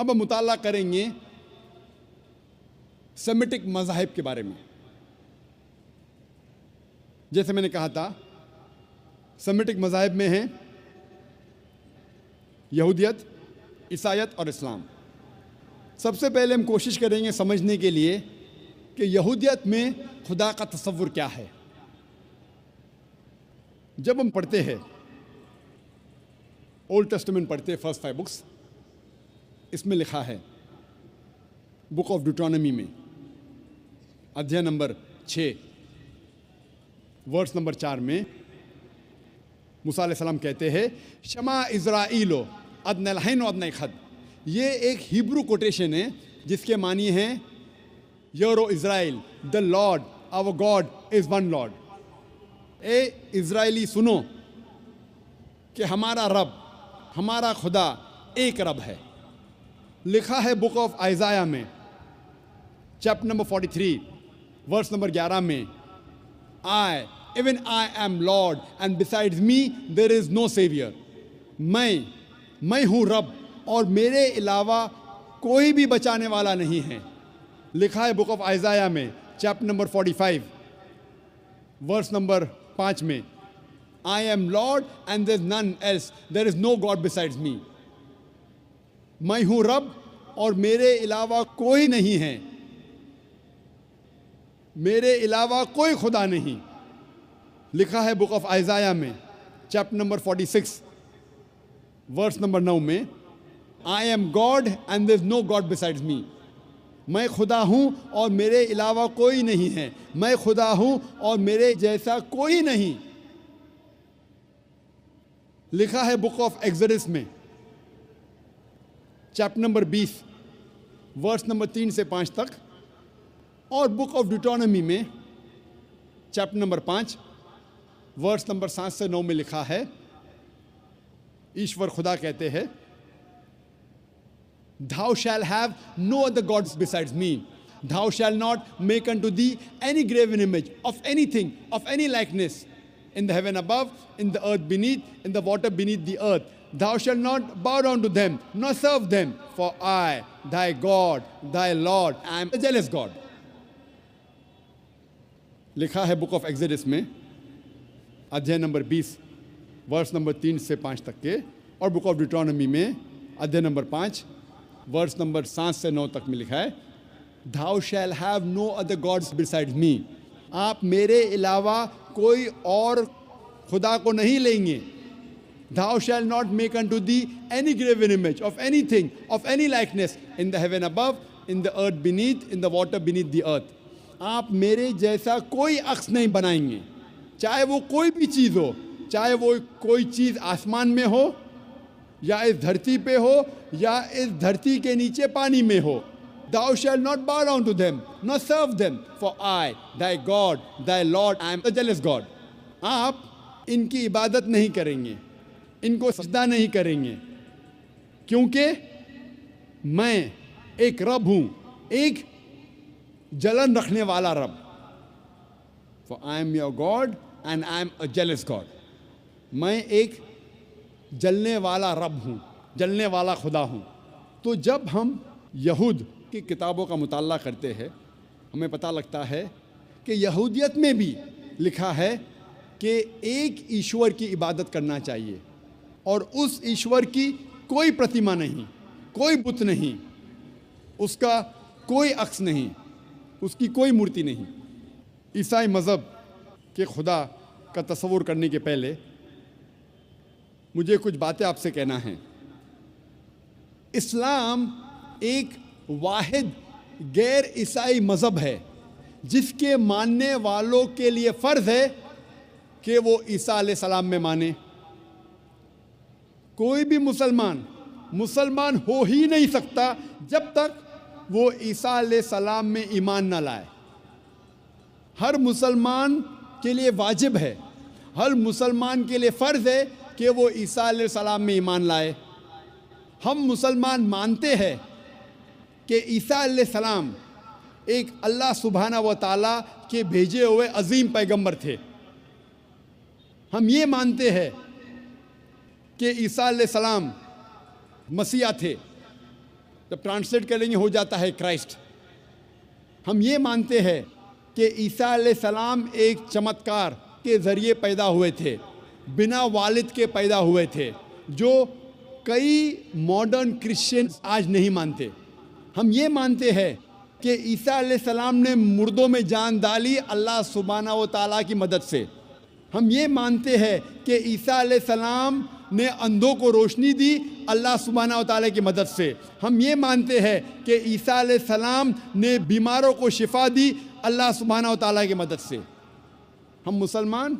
अब हम मुताला करेंगे सेमिटिक मज़ाहिब के बारे में। जैसे मैंने कहा था, सेमिटिक मज़ाहिब में हैं यहूदियत, ईसाईयत और इस्लाम। सबसे पहले हम कोशिश करेंगे समझने के लिए कि यहूदियत में खुदा का तसव्वुर क्या है। जब हम पढ़ते हैं ओल्ड टेस्टामेंट, पढ़ते हैं फर्स्ट 5 बुक्स, इसमें लिखा है बुक ऑफ ड्यूटोनॉमी में अध्याय नंबर 6 वर्स नंबर 4 में मूसा अलैहिस्सलाम कहते हैं, शमा इज़राइलो अदनलहैन अदन खद। ये एक हिब्रू कोटेशन है जिसके मानी हैं यूरो Israel, the Lord our God is one Lord. ए इज़राइली सुनो कि हमारा रब, हमारा खुदा एक रब है। लिखा है बुक ऑफ आइज़ाया में चैप्टर नंबर 43 वर्स नंबर 11 में, even I am Lord and besides me there is no saviour. मैं हूँ रब और मेरे अलावा कोई भी बचाने वाला नहीं है। लिखा है बुक ऑफ आइज़ाया में चैप्टर नंबर 45 वर्स नंबर 5 में, I am Lord and there is none else, there is no God besides me. मैं हूँ रब और मेरे अलावा कोई नहीं है, मेरे अलावा कोई खुदा नहीं। लिखा है बुक ऑफ आइज़ाया में चैप्टर नंबर 46 वर्स नंबर 9 में, I am God and there is no God besides me. मैं खुदा हूँ और मेरे अलावा कोई नहीं है, मैं खुदा हूँ और मेरे जैसा कोई नहीं। लिखा है बुक ऑफ एक्सोडस में चैप्टर नंबर 20 वर्स नंबर 3 से 5 तक, और बुक ऑफ ड्यूटोनॉमी में चैप्टर नंबर 5 वर्स नंबर 7 से 9 में लिखा है, ईश्वर खुदा कहते हैं, Thou shall have no other gods besides me. Thou shall not make unto thee any graven image of anything, of any likeness, in the heaven above, in the earth beneath, in the water beneath the earth. Thou shalt not bow down to them, nor serve them. For I, thy God, thy Lord, I am a jealous God. लिखा है book of exodus में अध्याय number 20 verse number 3 से 5 तक के, और book of ड्यूटोनॉमी में अध्याय नंबर 5 वर्स नंबर 7 से 9 तक में लिखा है, Thou shall have no other gods besides me. आप मेरे अलावा कोई और खुदा को नहीं लेंगे। Thou shall not make unto thee any graven image of anything, of any likeness, in the heaven above, in the earth beneath, in the water beneath the earth. आप मेरे जैसा कोई अक्स नहीं बनाएंगे, चाहे वो कोई भी चीज़ हो, चाहे वो कोई चीज़ आसमान में हो या इस धरती पे हो या इस धरती के नीचे पानी में हो। Thou shalt not bow down to them, nor serve them, for I, thy God, thy Lord, I am a jealous God. आप इनकी इबादत नहीं करेंगे, इनको सजदा नहीं करेंगे, क्योंकि मैं एक रब हूँ, एक जलन रखने वाला रब। For I am your God and I am a jealous God. मैं एक जलने वाला रब हूँ, जलने वाला खुदा हूँ। तो जब हम यहूद की किताबों का मुताला करते हैं, हमें पता लगता है कि यहूदियत में भी लिखा है कि एक ईश्वर की इबादत करना चाहिए और उस ईश्वर की कोई प्रतिमा नहीं, कोई बुत नहीं, उसका कोई अक्स नहीं, उसकी कोई मूर्ति नहीं। ईसाई मज़हब के खुदा का तस्वुर करने के पहले मुझे कुछ बातें आपसे कहना है। इस्लाम एक वाहिद गैर ईसाई मज़हब है जिसके मानने वालों के लिए फ़र्ज़ है कि वो ईसा अलैहिस्सलाम में माने। कोई भी मुसलमान हो ही नहीं सकता जब तक वो ईसा अलैहिस्सलाम में ईमान ना लाए। हर मुसलमान के लिए वाजिब है, हर मुसलमान के लिए फ़र्ज़ है कि वो ईसा अलैहिस्सलाम में ईमान लाए। हम मुसलमान मानते हैं कि ईसा अलैहिस्सलाम एक अल्लाह सुब्हाना व तआला के भेजे हुए अजीम पैगंबर थे। हम ये मानते हैं कि ईसा अलैहिस्सलाम मसीहा थे, जब ट्रांसलेट करेंगे हो जाता है क्राइस्ट। हम ये मानते हैं कि ईसा अलैहिस्सलाम एक चमत्कार के ज़रिए पैदा हुए थे, बिना वालिद के पैदा हुए थे, जो कई मॉडर्न क्रिश्चियंस आज नहीं मानते। हम ये मानते हैं कि ईसा अलैहिस्सलाम ने मुर्दों में जान डाली अल्लाह सुब्हाना व तआला की मदद से। हम ये मानते हैं कि ईसा अलैहिस्सलाम ने अंधों को रोशनी दी अल्लाह सुब्हाना व तआला की मदद से। हम ये मानते हैं कि ईसा अलैहिस्सलाम ने बीमारों को शिफा दी अल्लाह सुब्हाना व तआला की मदद से। हम मुसलमान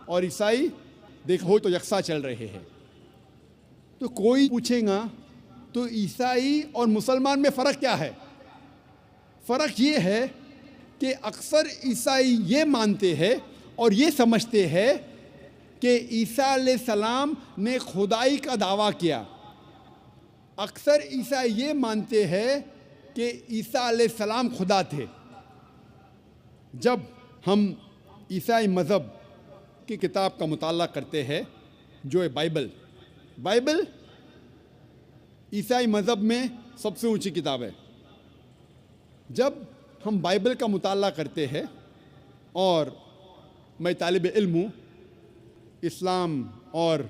और ईसाई देखो तो यकसा चल रहे हैं। तो कोई पूछेगा तो ईसाई और मुसलमान में फ़र्क क्या है? फ़र्क ये है कि अक्सर ईसाई ये मानते हैं और ये समझते हैं कि ईसा अलैहिस्सलाम ने खुदाई का दावा किया। अक्सर ईसाई ये मानते हैं कि ईसा अलैहिस्सलाम खुदा थे। जब हम ईसाई मज़हब की किताब का मुताला करते हैं जो है बाइबल ईसाई मज़हब में सबसे ऊंची किताब है। जब हम बाइबल का मुताला करते हैं, और मैं तालिब इल्म हूँ इस्लाम और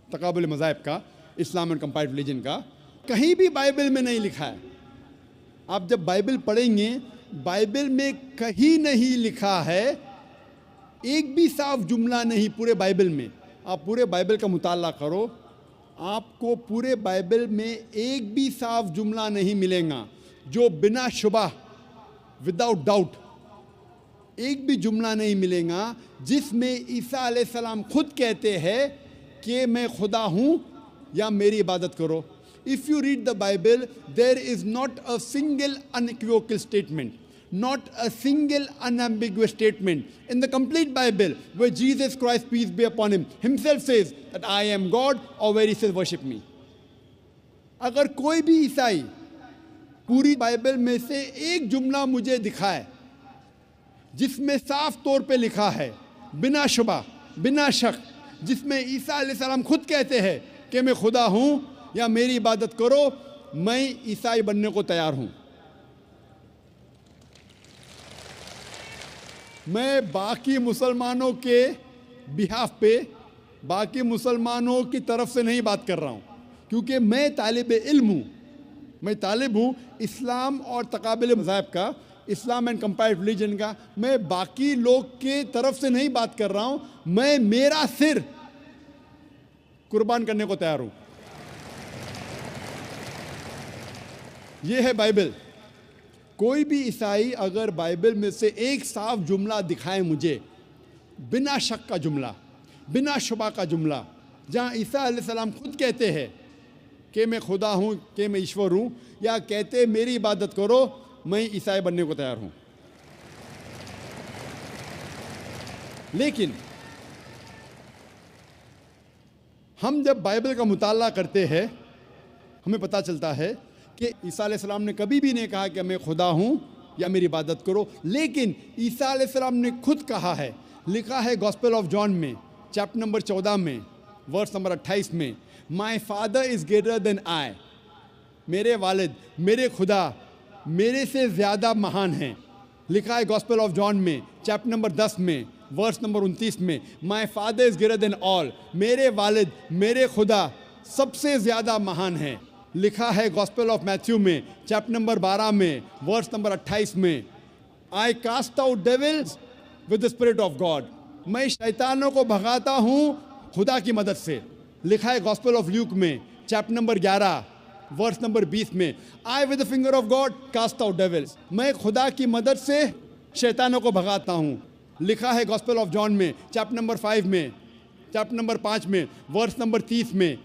तकाबुल मज़ाहिब का, इस्लाम एंड कंपैरेटिव रिलीजन का, कहीं भी बाइबल में नहीं लिखा है। आप जब बाइबल पढ़ेंगे, बाइबल में कहीं नहीं लिखा है, एक भी साफ जुमला नहीं पूरे बाइबल में। आप पूरे बाइबल का मुताला करो, आपको पूरे बाइबल में एक भी साफ जुमला नहीं मिलेगा जो बिना शुबा, विदाउट डाउट, एक भी जुमला नहीं मिलेगा जिसमें ईसा अलैहिस्सलाम खुद कहते हैं कि मैं खुदा हूँ या मेरी इबादत करो। If you read the Bible, there is not a single unequivocal statement, not a single unambiguous statement in the complete Bible where Jesus Christ, peace be upon him, himself says that I am God, or where he says worship me. अगर कोई भी ईसाई पूरी Bible में से एक जुमला मुझे दिखाए जिसमें साफ तौर पे लिखा है, बिना शुबा, बिना शक, जिसमें ईसा अलैहिस्सलाम खुद कहते हैं कि मैं खुदा हूँ या मेरी इबादत करो, मैं ईसाई बनने को तैयार हूँ। मैं बाकी मुसलमानों के बिहाफ पे, बाकी मुसलमानों की तरफ से नहीं बात कर रहा हूँ, क्योंकि मैं तालिब इल्म हूँ। मैं तालिब हूँ इस्लाम और तकाबुल मज़ाहिब का, इस्लाम एंड कंपैरेटिव रिलीजन का। मैं बाकी लोग के तरफ से नहीं बात कर रहा हूँ। मैं मेरा सिर कुर्बान करने को तैयार हूँ। ये है बाइबल। कोई भी ईसाई अगर बाइबल में से एक साफ जुमला दिखाए मुझे, बिना शक का जुमला, बिना शुबा का जुमला, जहाँ ईसा अलैहिस्सलाम खुद कहते हैं कि मैं खुदा हूँ, कि मैं ईश्वर हूँ, या कहते मेरी इबादत करो, मैं ईसाई बनने को तैयार हूँ। लेकिन हम जब बाइबल का मुताला करते हैं, हमें पता चलता है कि ईसा अलैहिस्सलाम ने कभी भी नहीं कहा कि मैं खुदा हूँ या मेरी इबादत करो। लेकिन ईसा अलैहिस्सलाम ने खुद कहा है, लिखा है गॉस्पेल ऑफ जॉन में, चैप्टर नंबर 14 में, वर्स नंबर 28 में, my father is greater than I, मेरे वालिद, मेरे खुदा मेरे से ज़्यादा महान हैं। लिखा है गॉस्पेल ऑफ जॉन में, चैप्टर नंबर 10 में, वर्स नंबर 29 में, my father is greater then all, मेरे वालिद, मेरे खुदा सबसे ज़्यादा महान हैं। लिखा है गॉस्पेल ऑफ मैथ्यू में, चैप्टर नंबर 12 में, वर्स नंबर 28 में, I cast out devils with the spirit of God, मैं शैतानों को भगाता हूँ खुदा की मदद से। लिखा है गॉस्पेल ऑफ ल्यूक में, चैप्टर नंबर 11, वर्स नंबर 20 में, I with the finger of God cast out devils, मैं खुदा की मदद से शैतानों को भगाता हूँ। लिखा है गॉस्पेल ऑफ जॉन में, चैप्टर नंबर 5 में, चैप्टर नंबर 5 में, वर्स नंबर 30 में,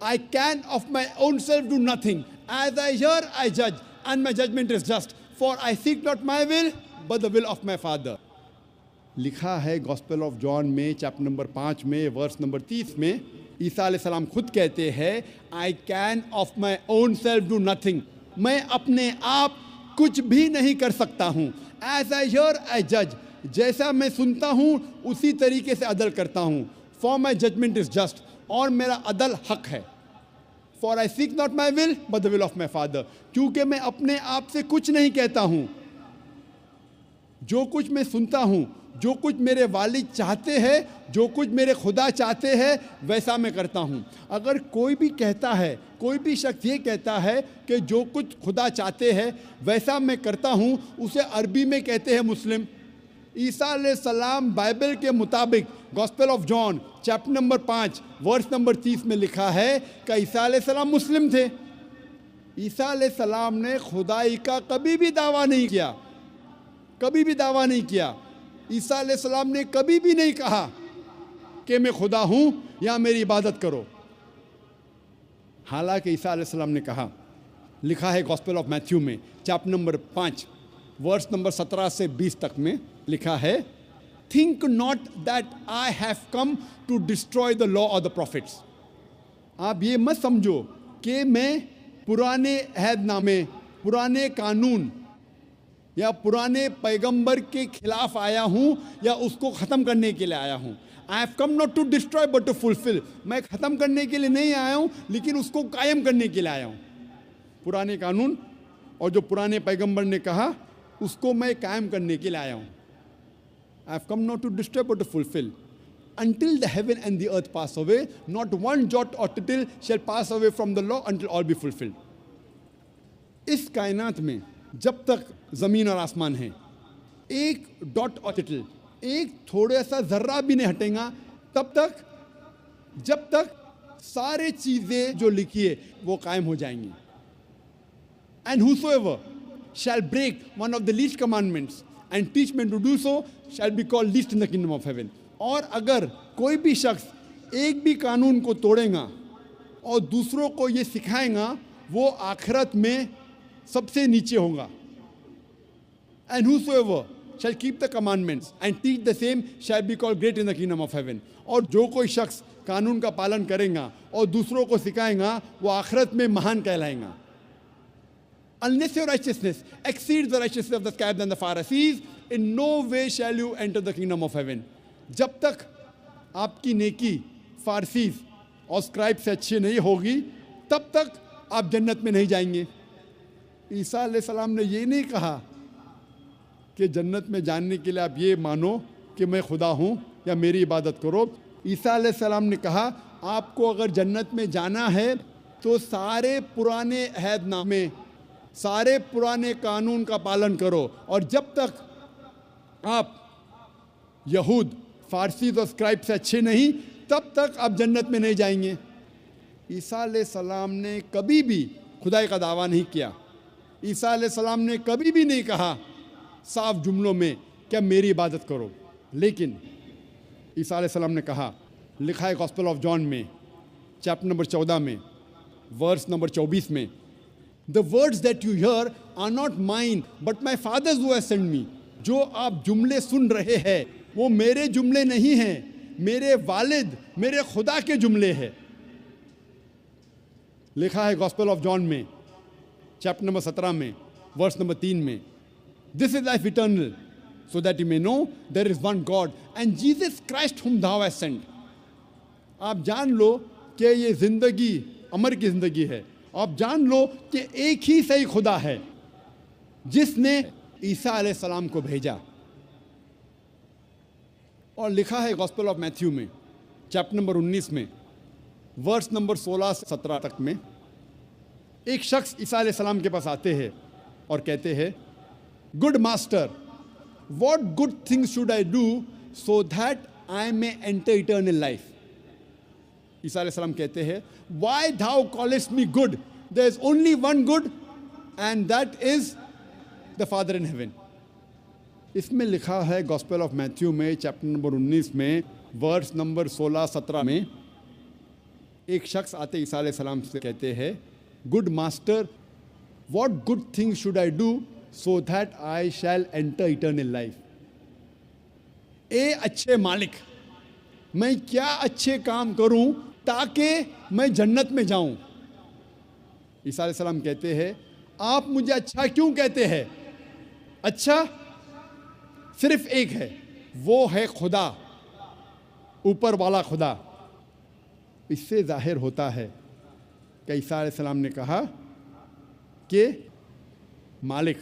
I can of my own self do nothing. As I hear, I judge, and my judgment is just. For I seek not my will, but the will of my Father. लिखा है gospel of John में, chapter number 5 में, verse number 30 में, ईसा अलैहिस्सलाम खुद कहते हैं, I can of my own self do nothing. मैं अपने आप कुछ भी नहीं कर सकता हूँ। As I hear, I judge. जैसा मैं सुनता हूँ उसी तरीके से अदल करता हूँ। For my judgment is just. और मेरा अदल हक है। For I seek not my will but the will of my father, क्योंकि मैं अपने आप से कुछ नहीं कहता हूं, जो कुछ मैं सुनता हूं, जो कुछ मेरे वालिद चाहते हैं, जो कुछ मेरे खुदा चाहते हैं, वैसा मैं करता हूं। अगर कोई भी कहता है, कोई भी शख्स ये कहता है कि जो कुछ खुदा चाहते हैं वैसा मैं करता हूं, उसे अरबी में कहते हैं मुस्लिम। ईसा अलैहिस्सलाम बाइबल के मुताबिक gospel of John chapter number 5 verse number 30 में लिखा है कि ईसा अलैहिस्सलाम मुस्लिम थे। ईसा अलैहिस्सलाम ने खुदाई का कभी भी दावा नहीं किया, कभी भी दावा नहीं किया। ईसा अलैहिस्सलाम ने कभी भी नहीं कहा कि मैं खुदा हूं या मेरी इबादत करो। हालांकि ईसा अलैहिस्सलाम ने कहा, लिखा है गॉस्पेल ऑफ मैथ्यू में चैप्टर नंबर 5 वर्स नंबर 17 से 20 तक में लिखा है, think not that I have come to destroy the law of the prophets. आप ये मत समझो कि मैं पुराने अहदनामे, पुराने कानून या पुराने पैगंबर के खिलाफ आया हूं या उसको ख़त्म करने के लिए आया हूं। I have come not to destroy but to fulfil. मैं ख़त्म करने के लिए नहीं आया हूं, लेकिन उसको कायम करने के लिए आया हूं। पुराने कानून और जो पुराने पैगंबर ने कहा उसको मैं कायम करने के लिए आया हूं। I have come not to destroy but to fulfil. Until the heaven and the earth pass away, not one jot or tittle shall pass away from the law until all be fulfilled. इस कायनात में जब तक ज़मीन और आसमान है, एक डॉट और टिटल, एक थोड़ा सा ज़र्रा भी नहीं हटेगा तब तक, जब तक सारे चीज़ें जो लिखी है वो कायम हो जाएंगी। And whosoever shall break one of the least commandments and teach men to do so shall be called least in the kingdom of heaven. और अगर कोई भी शख्स एक भी कानून को तोड़ेगा और दूसरों को ये सिखाएगा, वो आखिरत में सबसे नीचे होगा। And whosoever shall keep the commandments and teach the same shall be called great in the kingdom of heaven. और जो कोई शख्स कानून का पालन करेगा और दूसरों को सिखाएगा, वो आखिरत में महान कहलाएगा। Unless your righteousness exceeds the righteousness of the scribes and the Pharisees, in no way shall you enter the kingdom of heaven. जब तक आपकी नेकी फारसीज और स्क्राइब से अच्छी नहीं होगी, तब तक आप जन्नत में नहीं जाएंगे। ईसा अलैहिस्सलाम ने ये नहीं कहा कि जन्नत में जाने के लिए आप ये मानो कि मैं खुदा हूँ या मेरी इबादत करो। ईसा अलैहिस्सलाम ने कहा, आपको अगर जन्नत में जाना है तो सारे पुराने अहदनामे, सारे पुराने कानून का पालन करो। और जब तक आप यहूद, फारसी और स्क्राइब से अच्छे नहीं, तब तक आप जन्नत में नहीं जाएंगे। ईसा अलैहिस्सलाम ने कभी भी खुदाई का दावा नहीं किया। ईसा अलैहिस्सलाम ने कभी भी नहीं कहा साफ जुमलों में कि मेरी इबादत करो। लेकिन ईसा अलैहिस्सलाम ने कहा, लिखा है गॉस्पेल ऑफ जॉन में चैप्टर नंबर 14 में वर्स नंबर 24 में, the words that you hear are not mine but my father's who has sent me. जो आप जुमले सुन रहे हैं वो मेरे जुमले नहीं हैं, मेरे वालिद, मेरे खुदा के जुमले हैं। लिखा है गॉस्पेल ऑफ जॉन में चैप्टर नंबर 17 में वर्स नंबर 3 में, this is life eternal so that you may know there is one God and Jesus Christ whom thou hast sent। आप जान लो कि ये जिंदगी अमर की जिंदगी है। आप जान लो कि एक ही सही खुदा है जिसने ईसा अलैहिस्सलाम को भेजा। और लिखा है गॉस्पेल ऑफ मैथ्यू में चैप्टर नंबर 19 में वर्स नंबर 16 से 17 तक में, एक शख्स ईसा अलैहिस्सलाम के पास आते हैं और कहते हैं, good master, what good things should I do so that I may enter eternal life. Isa अलैहिस्सलाम कहते हैं, why thou callest me good? There is only one good and that is the Father in heaven। इसमें लिखा है gospel of Matthew में chapter number 19 में verse number 16-17 में, एक शख्स आते ईसा अलैहिस्सलाम से कहते हैं, good master, what good thing should I do so that I shall enter eternal life. ए अच्छे मालिक, मैं क्या अच्छे काम करूं ताकि मैं जन्नत में जाऊं। ईसा अलैहिस्सलाम कहते हैं, आप मुझे अच्छा क्यों कहते हैं? अच्छा सिर्फ एक है, वो है खुदा, ऊपर वाला खुदा। इससे जाहिर होता है कि ईसा अलैहिस्सलाम ने कहा कि मालिक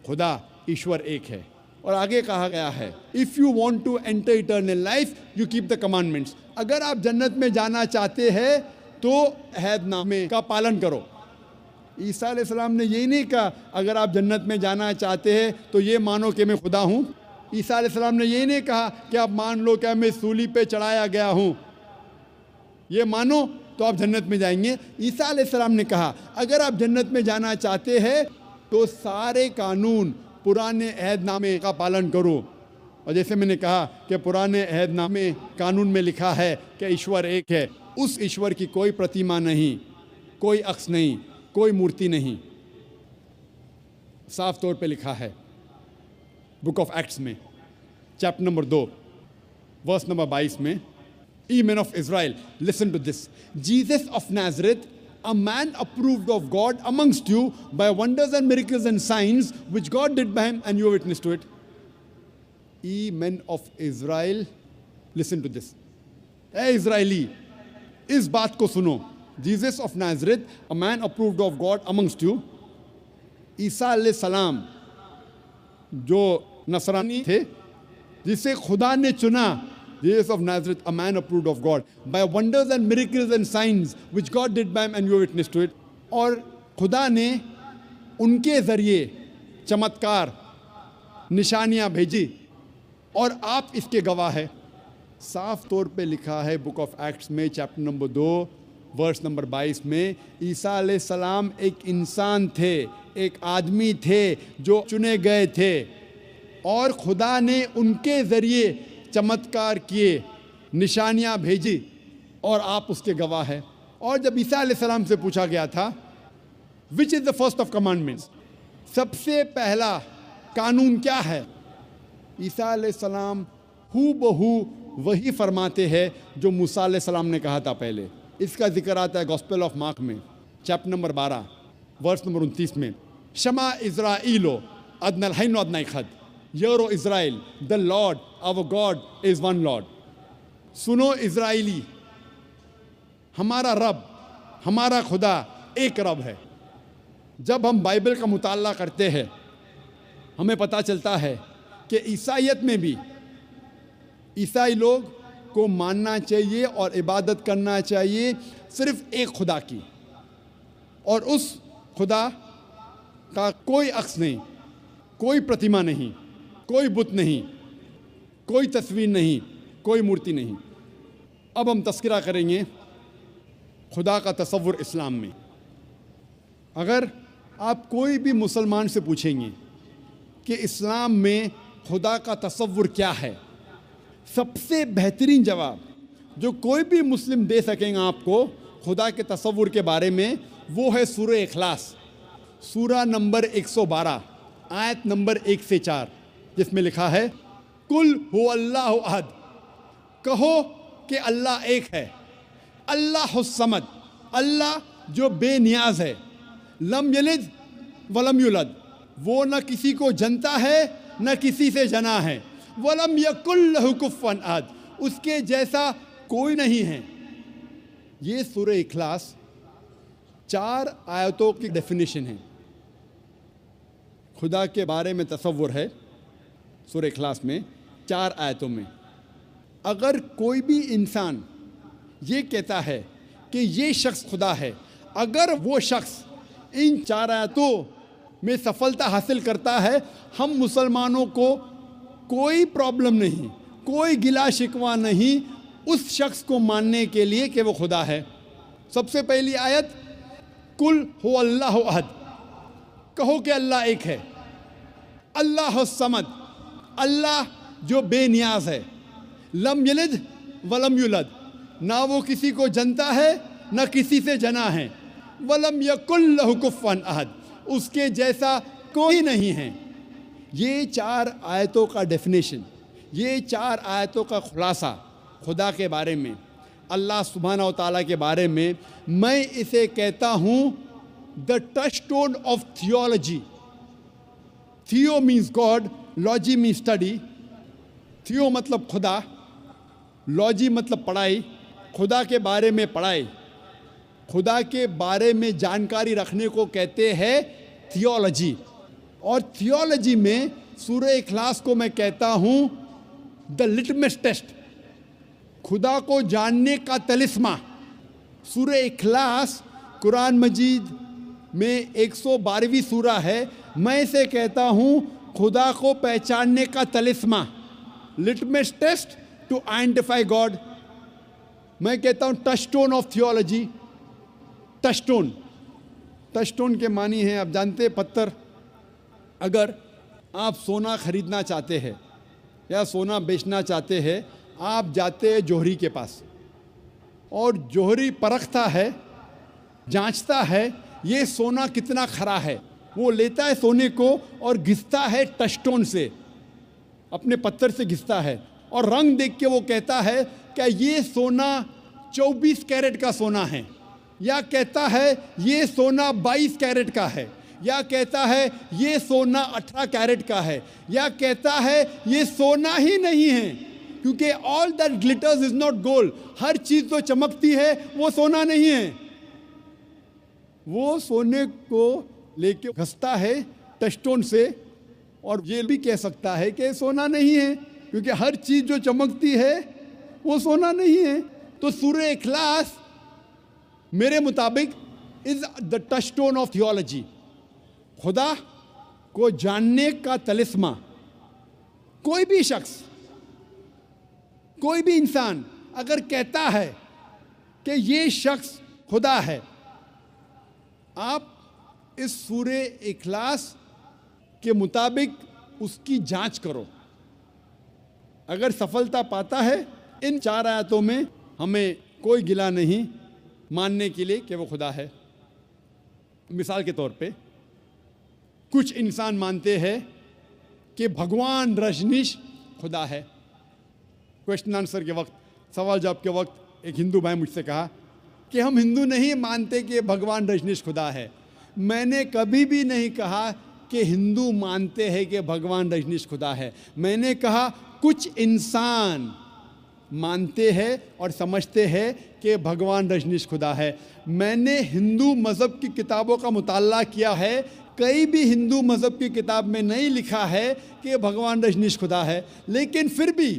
खुदा ईश्वर एक है। और आगे कहा गया है, if you want to enter eternal life you keep the commandments. अगर आप जन्नत में जाना चाहते हैं तो अहदनामे का पालन करो। ईसा अलैहिस्सलाम ने यही नहीं कहा अगर आप जन्नत में जाना चाहते हैं तो ये मानो कि मैं खुदा हूँ। ईसा अलैहिस्सलाम ने यही नहीं कहा कि आप मान लो कि मैं सूली पे चढ़ाया गया हूँ, ये मानो तो आप जन्नत में जाएंगे। ईसा अलैहिस्सलाम ने कहा अगर आप जन्नत में जाना चाहते हैं तो सारे कानून पुराने अहदनामे का पालन करो। और जैसे मैंने कहा कि पुराने अहदनामे कानून में लिखा है कि ईश्वर एक है, उस ईश्वर की कोई प्रतिमा नहीं, कोई अक्स नहीं, कोई मूर्ति नहीं। साफ तौर पे लिखा है बुक ऑफ एक्ट्स में चैप्टर नंबर 2 वर्स नंबर 22 में, Ye men of Israel, listen to this. Jesus of Nazareth, a man approved of God amongst you by wonders and miracles and signs which God did by him, and you are witness to it. Ye men of Israel, listen to this. Hey Israeli, इस बात को सुनो. Jesus of Nazareth, a man approved of God amongst you. ईसा अलैहि सलाम जो नसरानी थे, जिसे खुदा ने चुना, Jesus of Nazareth, a man approved of God by wonders and miracles and signs which God did by him, and you are witness to it. और खुदा ने उनके ज़रिए चमत्कार निशानियां भेजी और आप इसके गवाह हैं। साफ तौर पे लिखा है बुक ऑफ एक्ट्स में चैप्टर नंबर 2 वर्स नंबर 22 में, ईसा अलैहि सलाम एक इंसान थे, एक आदमी थे जो चुने गए थे और खुदा ने उनके ज़रिए चमत्कार किए, निशानियां भेजी और आप उसके गवाह हैं। और जब ईसा अलैहिस्सलाम से पूछा गया था which is the first of commandments, सबसे पहला कानून क्या है, ईसा अलैहिस्सलाम हू बहू वही फरमाते हैं जो मूसा अलैहिस्सलाम ने कहा था पहले। इसका जिक्र आता है गॉस्पेल ऑफ मार्क में चैप्टर नंबर 12 वर्स नंबर 29 में, शमा इज़राइलो अदनल हैनो अदनाई खद यूरो Israel the Lord our God is one Lord. सुनो इज़राइली, हमारा रब, हमारा खुदा एक रब है। जब हम बाइबल का मुताला करते हैं हमें पता चलता है कि ईसाईयत में भी ईसाई लोग को मानना चाहिए और इबादत करना चाहिए सिर्फ एक खुदा की, और उस खुदा का कोई अक्स नहीं, कोई प्रतिमा नहीं, कोई बुत नहीं, कोई तस्वीर नहीं, कोई मूर्ति नहीं। अब हम तस्करा करेंगे खुदा का तसव्वुर इस्लाम में। अगर आप कोई भी मुसलमान से पूछेंगे कि इस्लाम में खुदा का तसव्वुर क्या है, सबसे बेहतरीन जवाब जो कोई भी मुस्लिम दे सकेंगे आपको खुदा के तसव्वुर के बारे में, वो है सूरह इखलास, सूरा नंबर 112 आयत नंबर 1 से 4, जिसमें लिखा है कुल हुवल्लाहु अहद, कहो कि अल्लाह एक है, अल्लाहुस समद, अल्लाह जो बेनियाज है, लम यलिद वलम युलद, वो न किसी को जनता है न किसी से जना है, वलम यकुल लहु कुफुवन अहद, उसके जैसा कोई नहीं है। ये सूरह इखलास 4 आयतों की डेफिनेशन है। खुदा के बारे में तसव्वुर है सूरह इखलास में 4 आयतों में। अगर कोई भी इंसान ये कहता है कि ये शख्स खुदा है, अगर वो शख्स इन 4 आयतों में सफलता हासिल करता है, हम मुसलमानों को कोई प्रॉब्लम नहीं, कोई गिला शिकवा नहीं उस शख्स को मानने के लिए कि वो खुदा है। सबसे पहली आयत कुल हुवल्लाहु अहद, कहो कि अल्लाह एक है, अल्लाहुस समद, अल्लाह जो बेनियाज है, लम यलिद वलम युलद, ना वो किसी को जनता है ना किसी से जना है, वलम यकुल लहु कुफुवन अहद, उसके जैसा कोई नहीं है। ये 4 आयतों का डेफिनेशन, ये 4 आयतों का खुलासा खुदा के बारे में, अल्लाह सुब्हानहू व तआला के बारे में, मैं इसे कहता हूँ द टचस्टोन ऑफ थियोलॉजी। थियो means God, logy means study. थियो मतलब खुदा, लॉजी मतलब पढ़ाई, खुदा के बारे में पढ़ाई, खुदा के बारे में जानकारी रखने को कहते हैं थियोलॉजी। और थियोलॉजी में सूरह इखलास को मैं कहता हूं द लिटमस टेस्ट, खुदा को जानने का तलिस्मा। सूरह इखलास कुरान मजीद में 112वीं सूरा है। मैं इसे कहता हूं खुदा को पहचानने का तलिस्मा, litmus test to identify God. मैं कहता हूं touchstone of theology. Touchstone, touchstone के मानी हैं, आप जानते हैं, पत्थर। अगर आप सोना खरीदना चाहते हैं या सोना बेचना चाहते हैं, आप जाते हैं जोहरी के पास और जोहरी परखता है, जांचता है ये सोना कितना खरा है। वो लेता है सोने को और घिसता है टचस्टोन से, अपने पत्थर से घिसता है और रंग देख के वो कहता है क्या ये सोना 24 कैरेट का सोना है, या कहता है ये सोना 22 कैरेट का है, या कहता है ये सोना 18 कैरेट का है, या कहता है ये सोना ही नहीं है, क्योंकि all that glitters is not gold. हर चीज तो चमकती है वो सोना नहीं है। वो सोने को लेके घसता है टचस्टोन से और ये भी कह सकता है कि सोना नहीं है, क्योंकि हर चीज जो चमकती है वो सोना नहीं है। तो सूरह इखलास मेरे मुताबिक is the touchstone of theology, खुदा को जानने का तलिस्मा। कोई भी शख्स, कोई भी इंसान अगर कहता है कि ये शख्स खुदा है, आप इस सूरह इखलास के मुताबिक उसकी जांच करो। अगर सफलता पाता है इन 4 आयतों में, हमें कोई गिला नहीं मानने के लिए कि वो खुदा है। मिसाल के तौर पे कुछ इंसान मानते हैं कि भगवान रजनीश खुदा है। क्वेश्चन आंसर के वक्त, सवाल जवाब के वक्त एक हिंदू भाई मुझसे कहा कि हम हिंदू नहीं मानते कि भगवान रजनीश खुदा है। मैंने कभी भी नहीं कहा कि हिंदू मानते हैं कि भगवान रजनीश खुदा है। मैंने कहा कुछ इंसान मानते हैं और समझते हैं कि भगवान रजनीश खुदा है। मैंने हिंदू मज़हब की किताबों का मुताला किया है, कई भी हिंदू मज़हब की किताब में नहीं लिखा है कि भगवान रजनीश खुदा है, लेकिन फिर भी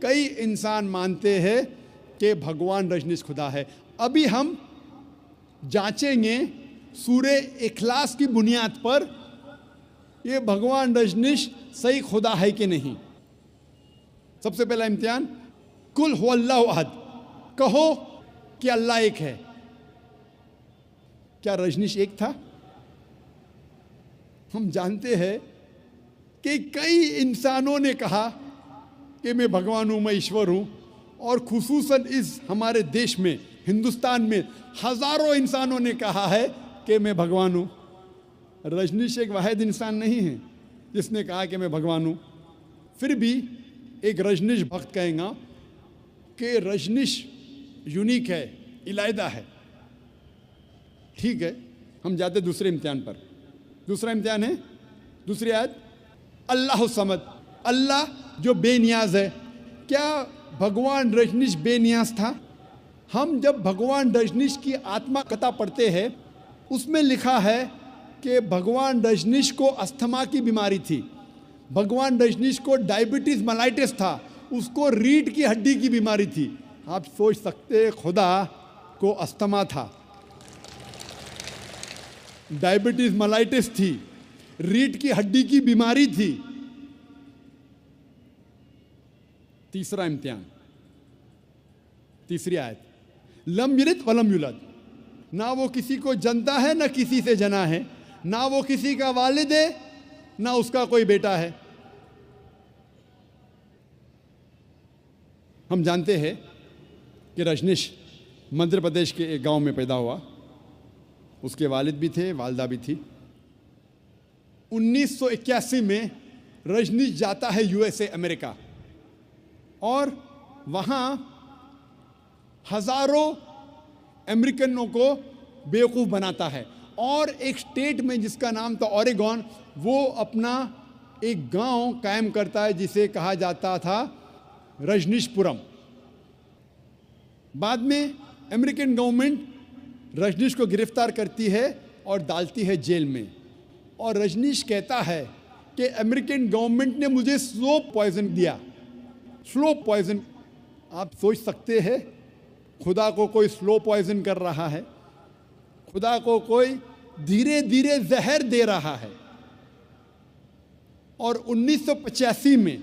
कई इंसान मानते हैं कि भगवान रजनीश खुदा है। अभी हम जांचेंगे सूरह इखलास की बुनियाद पर ये भगवान रजनीश सही खुदा है कि नहीं। सबसे पहला इम्तिहान, कुल हुवल्लाहु अहद, कहो कि अल्लाह एक है। क्या रजनीश एक था? हम जानते हैं कि कई इंसानों ने कहा कि मैं भगवान हूँ, मैं ईश्वर हूँ, और खुसूसन इस हमारे देश में, हिंदुस्तान में हजारों इंसानों ने कहा है कि मैं भगवान हूँ। रजनीश एक वाहिद इंसान नहीं है जिसने कहा कि मैं भगवान हूँ। फिर भी एक रजनीश भक्त कहेगा कि रजनीश यूनिक है, इलायदा है। ठीक है, हम जाते दूसरे इम्तिहान पर। दूसरा इम्तिहान है, दूसरी आयत, अल्लाह समद, अल्लाह जो बेनियाज है। क्या भगवान रजनीश बेनियाज था? हम जब भगवान रजनीश की आत्मा कथा पढ़ते हैं उसमें लिखा है कि भगवान रजनीश को अस्थमा की बीमारी थी, भगवान रजनीश को डायबिटीज मलाइटिस था, उसको रीढ़ की हड्डी की बीमारी थी। आप सोच सकते खुदा को अस्थमा था, डायबिटीज मलाइटिस थी, रीढ़ की हड्डी की बीमारी थी। तीसरा इम्तिहान, तीसरी आयत, लम यलिद वलम यूलद, ना वो किसी को जनता है ना किसी से जना है, ना वो किसी का वालिद है ना उसका कोई बेटा है। हम जानते हैं कि रजनीश मध्य प्रदेश के एक गांव में पैदा हुआ, उसके वालिद भी थे, वालदा भी थी। 1981 में रजनीश जाता है यूएसए, अमेरिका, और वहाँ हजारों अमेरिकनों को बेवकूफ़ बनाता है। और एक स्टेट में जिसका नाम था ओरेगॉन, वो अपना एक गांव कायम करता है जिसे कहा जाता था रजनीशपुरम। बाद में अमेरिकन गवर्नमेंट रजनीश को गिरफ्तार करती है और डालती है जेल में। और रजनीश कहता है कि अमेरिकन गवर्नमेंट ने मुझे स्लो पॉइजन दिया। स्लो पॉइजन, आप सोच सकते हैं खुदा को कोई स्लो पॉइजन कर रहा है, खुदा को कोई धीरे धीरे जहर दे रहा है। और 1985 में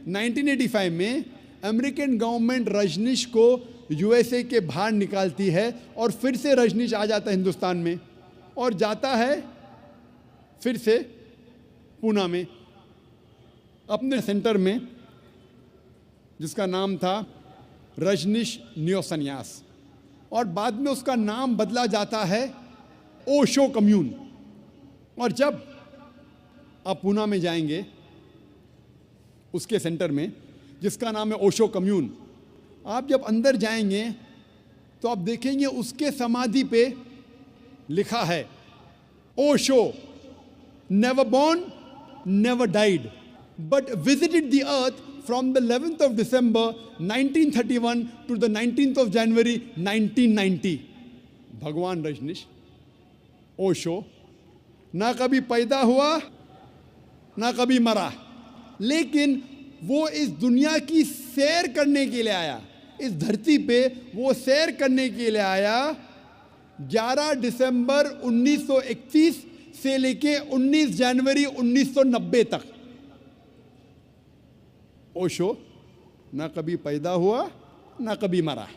1985 में अमेरिकन गवर्नमेंट रजनीश को यूएसए के बाहर निकालती है और फिर से रजनीश आ जाता है हिंदुस्तान में और जाता है फिर से पूना में अपने सेंटर में, जिसका नाम था रजनीश न्योसन्यास, और बाद में उसका नाम बदला जाता है ओशो कम्यून। और जब आप पूना में जाएंगे उसके सेंटर में, जिसका नाम है ओशो कम्यून, आप जब अंदर जाएंगे तो आप देखेंगे उसके समाधि पे लिखा है Osho never born never died but visited the earth from the 11th of December 1931 to the 19th of January 1990। भगवान रजनीश ओशो ना कभी पैदा हुआ ना कभी मरा, लेकिन वो इस दुनिया की सैर करने के लिए आया। इस धरती पे वो सैर करने के लिए आया 11 दिसंबर 1931 से लेके 19 जनवरी 1990 तक। ओशो ना कभी पैदा हुआ ना कभी मरा,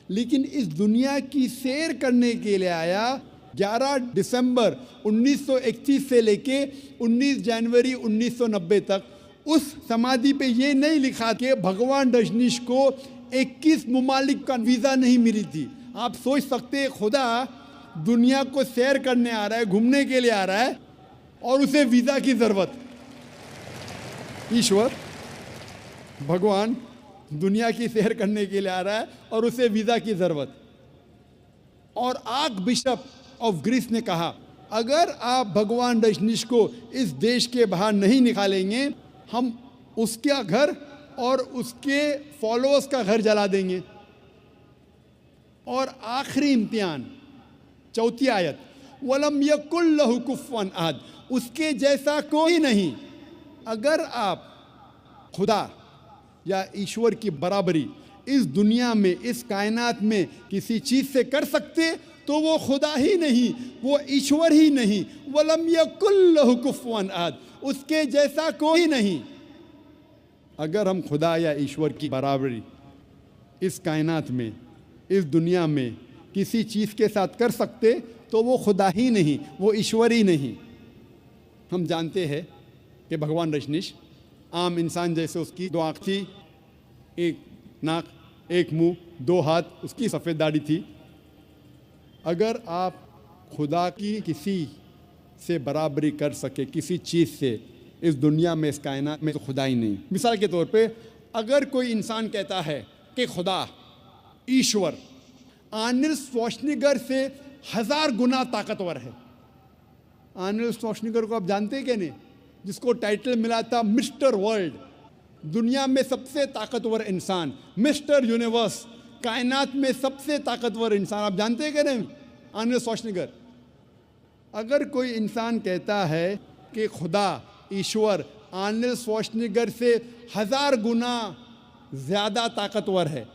लेकिन इस दुनिया की सैर करने के लिए आया 11 दिसंबर 1931 से लेके 19 जनवरी 1990 तक। उस समाधि पे ये नहीं लिखा कि भगवान रजनीश को 21 ममालिक का वीज़ा नहीं मिली थी। आप सोच सकते हैं खुदा दुनिया को सैर करने आ रहा है, घूमने के लिए आ रहा है और उसे वीज़ा की ज़रूरत। ईश्वर भगवान दुनिया की सैर करने के लिए आ रहा है और उसे वीज़ा की ज़रूरत। और आर्क बिशप ऑफ ग्रीस ने कहा अगर आप भगवान रजनीश को इस देश के बाहर नहीं निकालेंगे, हम उसका घर और उसके फॉलोअर्स का घर जला देंगे। और आखिरी इम्तिहान, चौथी आयत, वलम यकुल लहु कुफुवन अहद, उसके जैसा कोई नहीं। अगर आप खुदा या ईश्वर की बराबरी इस दुनिया में, इस कायनात में किसी चीज़ से कर सकते तो वो खुदा ही नहीं, वो ईश्वर ही नहीं। वलम यकुल लहु कुफुवन अहद, उसके जैसा कोई नहीं। अगर हम खुदा या ईश्वर की बराबरी इस कायनात में, इस दुनिया में किसी चीज़ के साथ कर सकते तो वो खुदा ही नहीं, वो ईश्वर ही नहीं। हम जानते हैं कि भगवान रजनीश आम इंसान जैसे, उसकी 2 आँख थी, 1 नाक, 1 मुंह, 2 हाथ, उसकी सफ़ेद दाढ़ी थी। अगर आप खुदा की किसी से बराबरी कर सके किसी चीज़ से इस दुनिया में, इस कायनात में, तो खुदा ही नहीं। मिसाल के तौर पे अगर कोई इंसान कहता है कि खुदा, ईश्वर आर्नल्ड श्वार्ज़नेगर से 1000 गुना ताकतवर है। आर्नल्ड श्वार्ज़नेगर को आप जानते हैं क्या नहीं, जिसको टाइटल मिला था मिस्टर वर्ल्ड, दुनिया में सबसे ताकतवर इंसान, मिस्टर यूनिवर्स, कायनात में सबसे ताकतवर इंसान। आप जानते हैं क्या नहीं आर्नल्ड श्वार्ज़नेगर। अगर कोई इंसान कहता है कि खुदा, ईश्वर आर्नल्ड श्वार्ज़नेगर से 1000 गुना ज़्यादा ताकतवर है,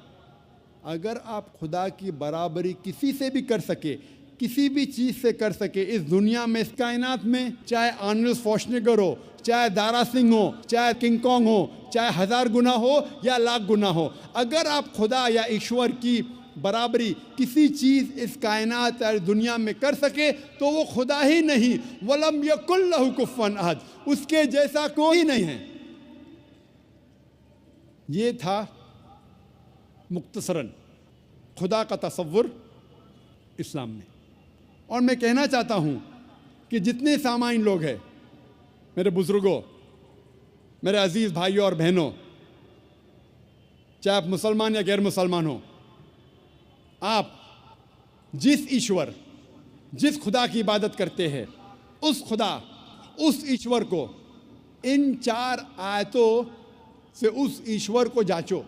अगर आप खुदा की बराबरी किसी से भी कर सके, किसी भी चीज़ से कर सके इस दुनिया में, इस कायनात में, चाहे आर्नल्ड श्वार्ज़नेगर हो, चाहे दारा सिंह हो, चाहे किंग कॉन्ग हो, चाहे 1000 गुना हो या लाख गुना हो, अगर आप खुदा या ईश्वर की बराबरी किसी चीज़ इस कायनात या दुनिया में कर सके तो वो खुदा ही नहीं। वलम यकुल लहु कुफुवन अहद, उसके जैसा कोई नहीं है। ये था मुख्तसरन खुदा का तसव्वुर इस्लाम में। और मैं कहना चाहता हूँ कि जितने सामान्य लोग हैं, मेरे बुज़ुर्गों, मेरे अजीज़ भाइयों और बहनों, चाहे आप मुसलमान या गैर मुसलमान हो, आप जिस ईश्वर, जिस खुदा की इबादत करते हैं, उस खुदा, उस ईश्वर को इन 4 आयतों से उस ईश्वर को जांचो।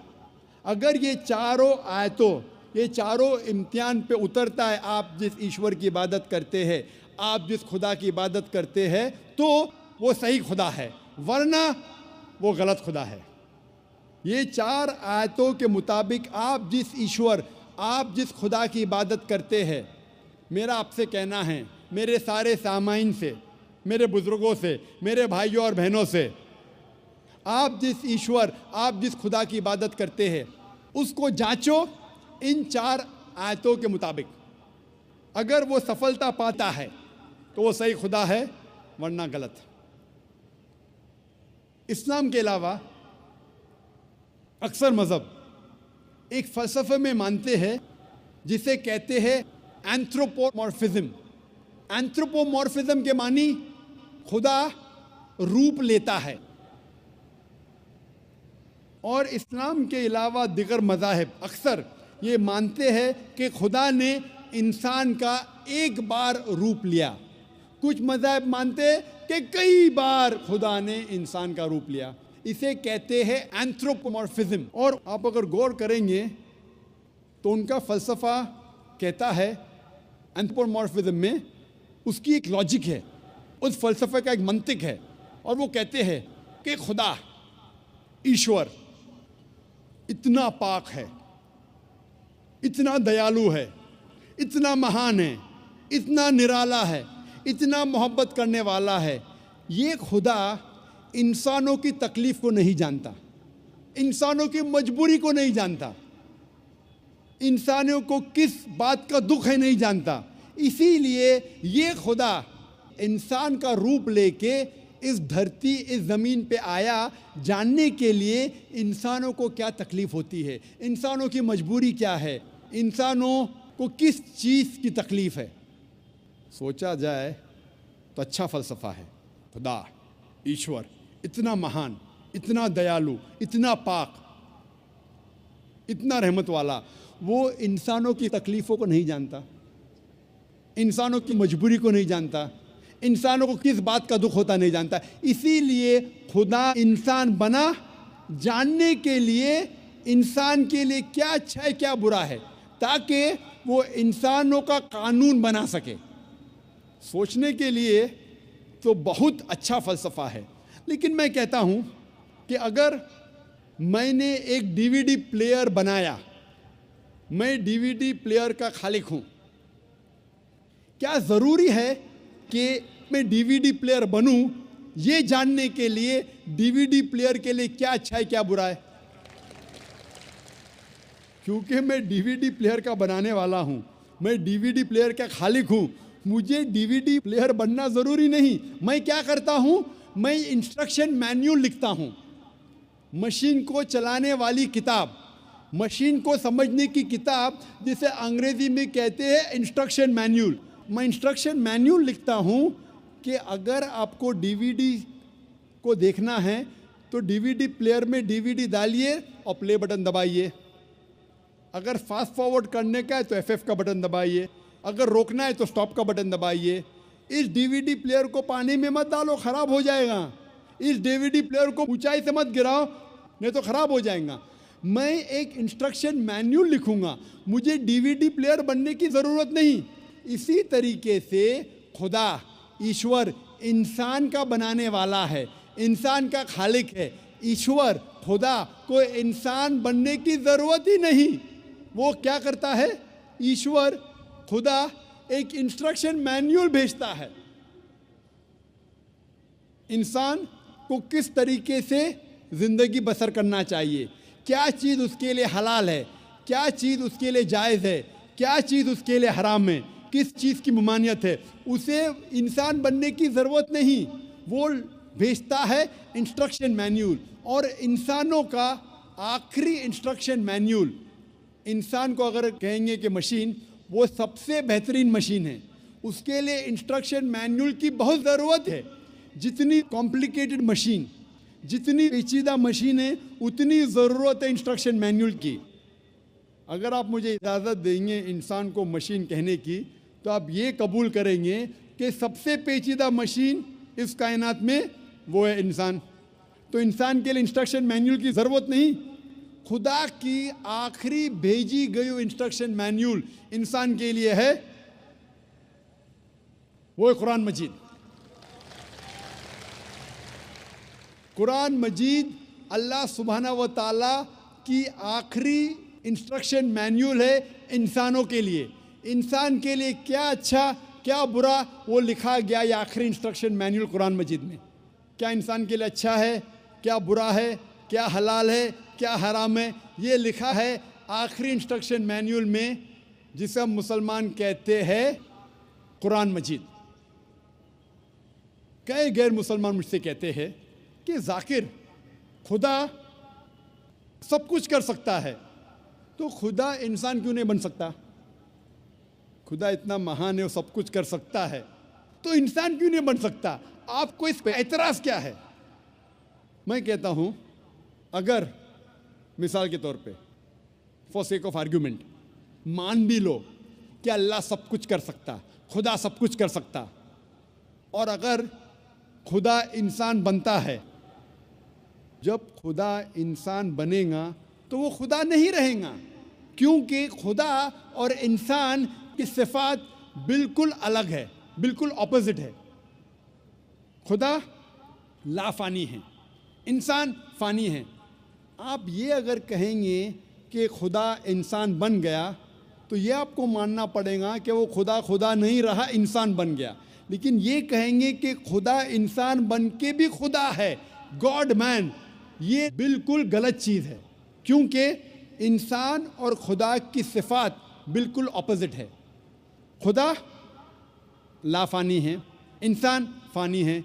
अगर ये चारों आयतों ये चारों इम्तिहान पे उतरता है। आप जिस ईश्वर की इबादत करते हैं, आप जिस खुदा की इबादत करते हैं, तो वो सही खुदा है, वरना वो गलत खुदा है। ये 4 आयतों के मुताबिक आप जिस ईश्वर, आप जिस खुदा की इबादत करते हैं, मेरा आपसे कहना है, मेरे सारे सामाइन से, मेरे बुज़ुर्गों से, मेरे भाइयों और बहनों से, आप जिस ईश्वर, आप जिस खुदा की इबादत करते हैं, उसको जांचो इन 4 आयतों के मुताबिक। अगर वो सफलता पाता है तो वो सही खुदा है, वरना गलत। इस्लाम के अलावा अक्सर मज़हब एक फ़लसफ़े में मानते हैं जिसे कहते हैं एंथ्रोपोमॉर्फिज्म। एंथ्रोपोमॉर्फिज्म के मानी खुदा रूप लेता है। और इस्लाम के अलावा दिगर मज़ाहिब अक्सर ये मानते हैं कि खुदा ने इंसान का एक बार रूप लिया। कुछ मज़ाहिब मानते हैं कि कई बार खुदा ने इंसान का रूप लिया। इसे कहते हैं एंथ्रोपोमॉर्फिज्म। और आप अगर गौर करेंगे तो उनका फ़लसफ़ा कहता है एंथ्रोपोमॉर्फिज्म में उसकी एक लॉजिक है, उस फ़लसफ़े का एक मंतिक है। और वो कहते हैं कि खुदा, ईश्वर इतना पाक है, इतना दयालु है, इतना महान है, इतना निराला है, इतना मोहब्बत करने वाला है। ये खुदा इंसानों की तकलीफ़ को नहीं जानता, इंसानों की मजबूरी को नहीं जानता, इंसानों को किस बात का दुख है नहीं जानता। इसीलिए ये खुदा इंसान का रूप लेके इस धरती, इस ज़मीन पे आया, जानने के लिए इंसानों को क्या तकलीफ़ होती है, इंसानों की मजबूरी क्या है, इंसानों को किस चीज़ की तकलीफ़ है। सोचा जाए तो अच्छा फ़लसफ़ा है। खुदा, ईश्वर इतना महान, इतना दयालु, इतना पाक, इतना रहमत वाला, वो इंसानों की तकलीफ़ों को नहीं जानता, इंसानों की मजबूरी को नहीं जानता, इंसानों को किस बात का दुख होता नहीं जानता। इसीलिए खुदा इंसान बना जानने के लिए इंसान के लिए क्या अच्छा है क्या बुरा है, ताकि वो इंसानों का कानून बना सके। सोचने के लिए तो बहुत अच्छा फ़लसफ़ा है। लेकिन मैं कहता हूँ कि अगर मैंने एक डीवीडी प्लेयर बनाया, मैं डीवीडी प्लेयर का खालिक हूँ, क्या ज़रूरी है कि मैं डीवीडी प्लेयर बनूं ये जानने के लिए डीवीडी प्लेयर के लिए क्या अच्छा है क्या बुरा है? क्योंकि मैं डीवीडी प्लेयर का बनाने वाला हूं, मैं डीवीडी प्लेयर का खालिक हूं, मुझे डीवीडी प्लेयर बनना ज़रूरी नहीं। मैं क्या करता हूं, मैं इंस्ट्रक्शन मैन्यूल लिखता हूं, मशीन को चलाने वाली किताब, मशीन को समझने की किताब, जिसे अंग्रेज़ी में कहते हैं इंस्ट्रक्शन मैन्यूल। मैं इंस्ट्रक्शन मैन्यूल लिखता हूं कि अगर आपको डीवीडी को देखना है तो डीवीडी प्लेयर में डीवीडी डालिए और प्ले बटन दबाइए। अगर फास्ट फॉरवर्ड करने का है तो एफएफ का बटन दबाइए, अगर रोकना है तो स्टॉप का बटन दबाइए। इस डीवीडी प्लेयर को पानी में मत डालो, ख़राब हो जाएगा। इस डीवीडी प्लेयर को ऊंचाई से मत गिराओ, नहीं तो ख़राब हो जाएगा। मैं एक इंस्ट्रक्शन मैन्यूल लिखूंगा, मुझे डीवीडी प्लेयर बनने की ज़रूरत नहीं। इसी तरीके से खुदा, ईश्वर इंसान का बनाने वाला है, इंसान का खालिक है। ईश्वर खुदा को इंसान बनने की ज़रूरत ही नहीं। वो क्या करता है, ईश्वर खुदा एक इंस्ट्रक्शन मैन्यूल भेजता है इंसान को किस तरीके से ज़िंदगी बसर करना चाहिए, क्या चीज़ उसके लिए हलाल है, क्या चीज़ उसके लिए जायज़ है, क्या चीज़ उसके लिए हराम है, किस चीज़ की ममानियत है। उसे इंसान बनने की ज़रूरत नहीं, वो भेजता है इंस्ट्रक्शन मैन्यूल। और इंसानों का आखिरी इंस्ट्रक्शन मैन्यूल, इंसान को अगर कहेंगे कि मशीन, वो सबसे बेहतरीन मशीन है, उसके लिए इंस्ट्रक्शन मैन्यूल की बहुत ज़रूरत है। जितनी कॉम्प्लिकेटेड मशीन, जितनी पेचीदा मशीन है, उतनी ज़रूरत है इंस्ट्रक्शन मैन्यूल की। अगर आप मुझे इजाज़त देंगे इंसान को मशीन कहने की, तो आप ये कबूल करेंगे कि सबसे पेचीदा मशीन इस कायनात में वो है इंसान। तो इंसान के लिए इंस्ट्रक्शन मैन्यूल की ज़रूरत नहीं, खुदा की आखिरी भेजी गई इंस्ट्रक्शन मैन्यूल इंसान के लिए है, वो है कुरान मजीद। कुरान मजीद अल्लाह सुब्हाना व ताला की आखिरी इंस्ट्रक्शन मैन्यूल है इंसानों के लिए। इंसान के लिए क्या अच्छा क्या बुरा वो लिखा गया ये आखिरी इंस्ट्रक्शन मैन्यूल कुरान मजीद में। क्या इंसान के लिए अच्छा है, क्या बुरा है, क्या हलाल है, क्या हराम है, ये लिखा है आखिरी इंस्ट्रक्शन मैन्यूल में, जिसे हम मुसलमान कहते हैं कुरान मजीद। कई गैर मुसलमान मुझसे कहते हैं कि जाकिर खुदा सब कुछ कर सकता है, तो खुदा इंसान क्यों नहीं बन सकता? खुदा इतना महान है, वो सब कुछ कर सकता है, तो इंसान क्यों नहीं बन सकता? आपको इस पे एतराज क्या है? मैं कहता हूं, अगर मिसाल के तौर पे फॉर सेक ऑफ आर्ग्यूमेंट मान भी लो कि अल्लाह सब कुछ कर सकता, खुदा सब कुछ कर सकता, और अगर खुदा इंसान बनता है, जब खुदा इंसान बनेगा तो वो खुदा नहीं रहेगा, क्योंकि खुदा और इंसान की सिफात बिल्कुल अलग है, बिल्कुल ऑपोजिट है। खुदा लाफानी है, इंसान फानी है। आप ये अगर कहेंगे कि खुदा इंसान बन गया, तो ये आपको मानना पड़ेगा कि वो खुदा नहीं रहा, इंसान बन गया। लेकिन ये कहेंगे कि खुदा इंसान बन के भी खुदा है, गॉड मैन, ये बिल्कुल गलत चीज़ है, क्योंकि इंसान और खुदा की सिफात बिल्कुल ऑपोजिट है। खुदा लाफानी है, इंसान फ़ानी है।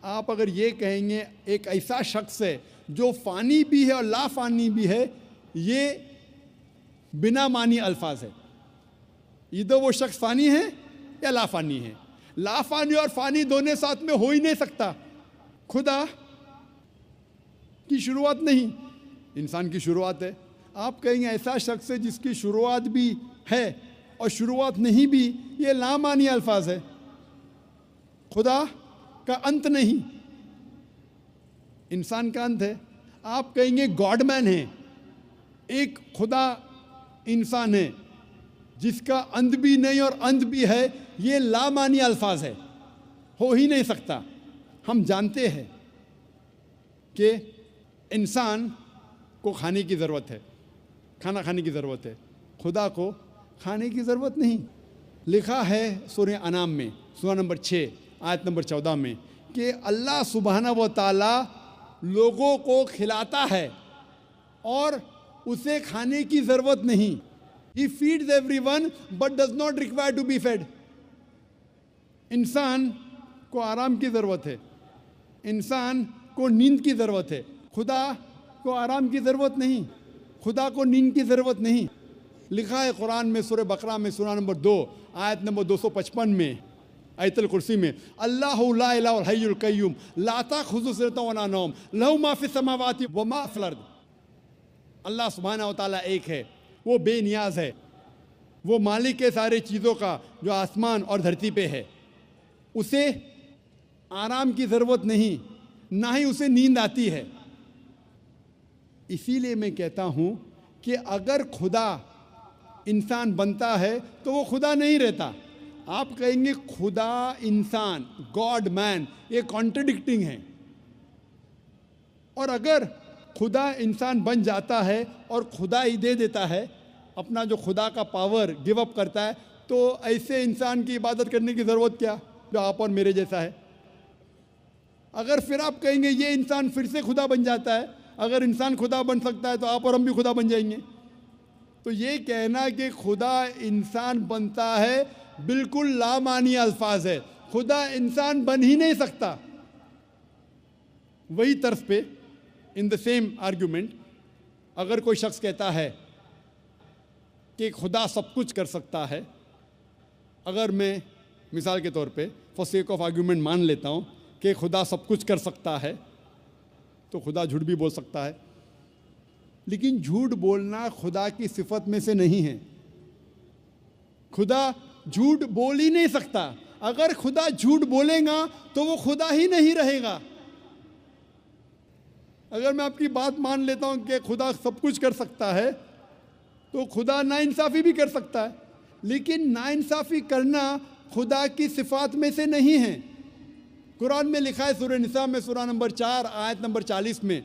आप अगर ये कहेंगे एक ऐसा शख्स है जो फ़ानी भी है और लाफानी भी है, ये बिना मानी अल्फाज है। इधर वो शख्स फ़ानी है या लाफानी है। लाफानी और फ़ानी दोनों साथ में हो ही नहीं सकता। खुदा की शुरुआत नहीं, इंसान की शुरुआत है। आप कहेंगे ऐसा शख्स है जिसकी शुरुआत भी है और शुरुआत नहीं भी, ये लामानी अल्फाज है। खुदा का अंत नहीं, इंसान का अंत है। आप कहेंगे गॉड मैन है, एक खुदा इंसान है जिसका अंत भी नहीं और अंत भी है, ये लामानी अल्फाज है, हो ही नहीं सकता। हम जानते हैं कि इंसान को खाने की ज़रूरत है, खाना खाने की ज़रूरत है, खुदा को खाने की ज़रूरत नहीं। लिखा है सूरह अनाम में, सूरह नंबर 6 आयत नंबर 14 में कि अल्लाह सुब्हाना व ताला लोगों को खिलाता है और उसे खाने की ज़रूरत नहीं। He feeds everyone but does not require to be fed. इंसान को आराम की ज़रूरत है, इंसान को नींद की ज़रूरत है, खुदा को आराम की ज़रूरत नहीं, खुदा को नींद की ज़रूरत नहीं। लिखा है कुरान में सूरह बकरा में सूरह नंबर 2 आयत नंबर 255 में, आयतुल कुर्सी में, अल्लाहु ला इलाहा इल्लल हय्युल कय्यूम ला ताखुज़ुहु सिनतुन वला नौम लहु मा फिस समावाति व मा फिल अर्द। अल्लाह सुब्हानहु व तआला एक है, वो बेनियाज है, वो मालिक है सारे चीज़ों का जो आसमान और धरती पे है। उसे आराम की ज़रूरत नहीं, ना ही उसे नींद आती है। इसीलिए मैं कहता हूँ कि अगर खुदा इंसान बनता है तो वो खुदा नहीं रहता। आप कहेंगे खुदा इंसान, गॉड मैन, ये कॉन्ट्रडिक्टिंग है। और अगर खुदा इंसान बन जाता है और खुदा ही दे देता है, अपना जो खुदा का पावर गिव अप करता है, तो ऐसे इंसान की इबादत करने की ज़रूरत क्या जो आप और मेरे जैसा है। अगर फिर आप कहेंगे ये इंसान फिर से खुदा बन जाता है, अगर इंसान खुदा बन सकता है तो आप और हम भी खुदा बन जाएंगे। तो ये कहना कि खुदा इंसान बनता है बिल्कुल लामानी अल्फाज है, खुदा इंसान बन ही नहीं सकता। वही तर्ज पे इन द सेम आर्ग्यूमेंट अगर कोई शख्स कहता है कि खुदा सब कुछ कर सकता है, अगर मैं मिसाल के तौर पे फॉर सेक ऑफ आर्ग्यूमेंट मान लेता हूँ कि खुदा सब कुछ कर सकता है, तो खुदा झूठ भी बोल सकता है। लेकिन झूठ बोलना खुदा की सिफत में से नहीं है। खुदा झूठ बोल ही नहीं सकता। अगर खुदा झूठ बोलेगा तो वो खुदा ही नहीं रहेगा। अगर मैं आपकी बात मान लेता हूं कि खुदा सब कुछ कर सकता है, तो खुदा नाइंसाफ़ी भी कर सकता है, लेकिन नाइंसाफ़ी करना खुदा की सिफात में से नहीं है। कुरान में लिखा है सूरह निसा में सूरह नंबर 4 आयत नंबर 40 में,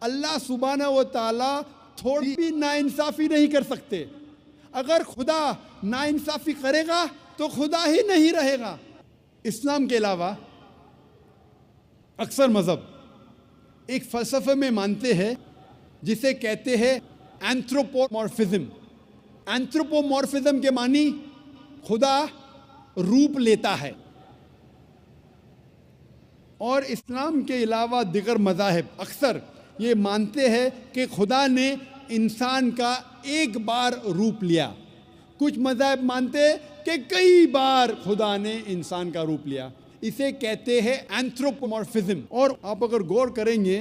अल्लाह सुब्हानहू व तआला थोड़ी भी नाइंसाफ़ी नहीं कर सकते। अगर खुदा नाइंसाफ़ी करेगा तो खुदा ही नहीं रहेगा। इस्लाम के अलावा अक्सर मज़हब एक फ़लसफ़े में मानते हैं जिसे कहते हैं एंथ्रोपोमॉर्फिज्म। एंथ्रोपोमॉर्फिज्म के मानी खुदा रूप लेता है। और इस्लाम के अलावा दिगर मज़ाहिब अक्सर ये मानते हैं कि खुदा ने इंसान का एक बार रूप लिया। कुछ मज़ाहिब मानते हैं कि कई बार खुदा ने इंसान का रूप लिया। इसे कहते हैं एंथ्रोपोमॉर्फिज्म। और आप अगर गौर करेंगे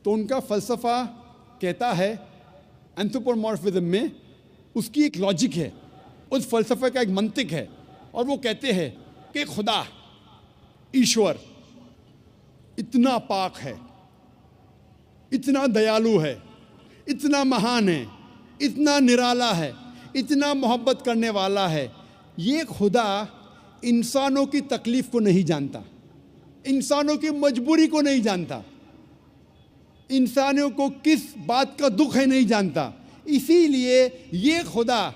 तो उनका फ़लसफ़ा कहता है एंथ्रोपोमॉर्फिज्म में उसकी एक लॉजिक है, उस फ़लसफ़े का एक मंतिक है, और वो कहते हैं कि खुदा ईश्वर इतना पाक है, इतना दयालु है, इतना महान है, इतना निराला है, इतना मोहब्बत करने वाला है। ये खुदा इंसानों की तकलीफ़ को नहीं जानता, इंसानों की मजबूरी को नहीं जानता, इंसानों को किस बात का दुख है नहीं जानता। इसीलिए ये खुदा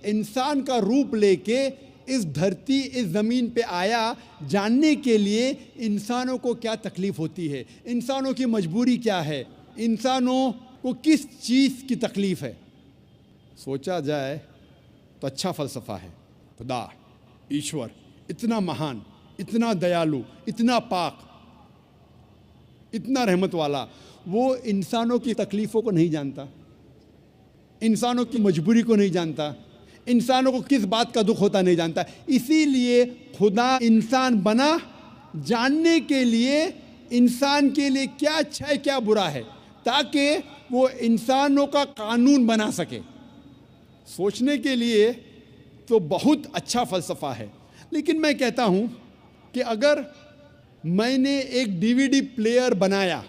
इंसान का रूप लेके इस धरती, इस ज़मीन पे आया, जानने के लिए इंसानों को क्या तकलीफ़ होती है, इंसानों की मजबूरी क्या है, इंसानों को किस चीज़ की तकलीफ़ है। सोचा जाए तो अच्छा फ़लसफ़ा है। खुदा ईश्वर इतना महान, इतना दयालु, इतना पाक, इतना रहमत वाला, वो इंसानों की तकलीफ़ों को नहीं जानता, इंसानों की मजबूरी को नहीं जानता, इंसानों को किस बात का दुख होता नहीं जानता। इसीलिए खुदा इंसान बना जानने के लिए इंसान के लिए क्या अच्छा है क्या बुरा है, ताकि वो इंसानों का कानून बना सके। सोचने के लिए तो बहुत अच्छा फ़लसफ़ा है। लेकिन मैं कहता हूँ कि अगर मैंने एक डीवीडी प्लेयर बनाया,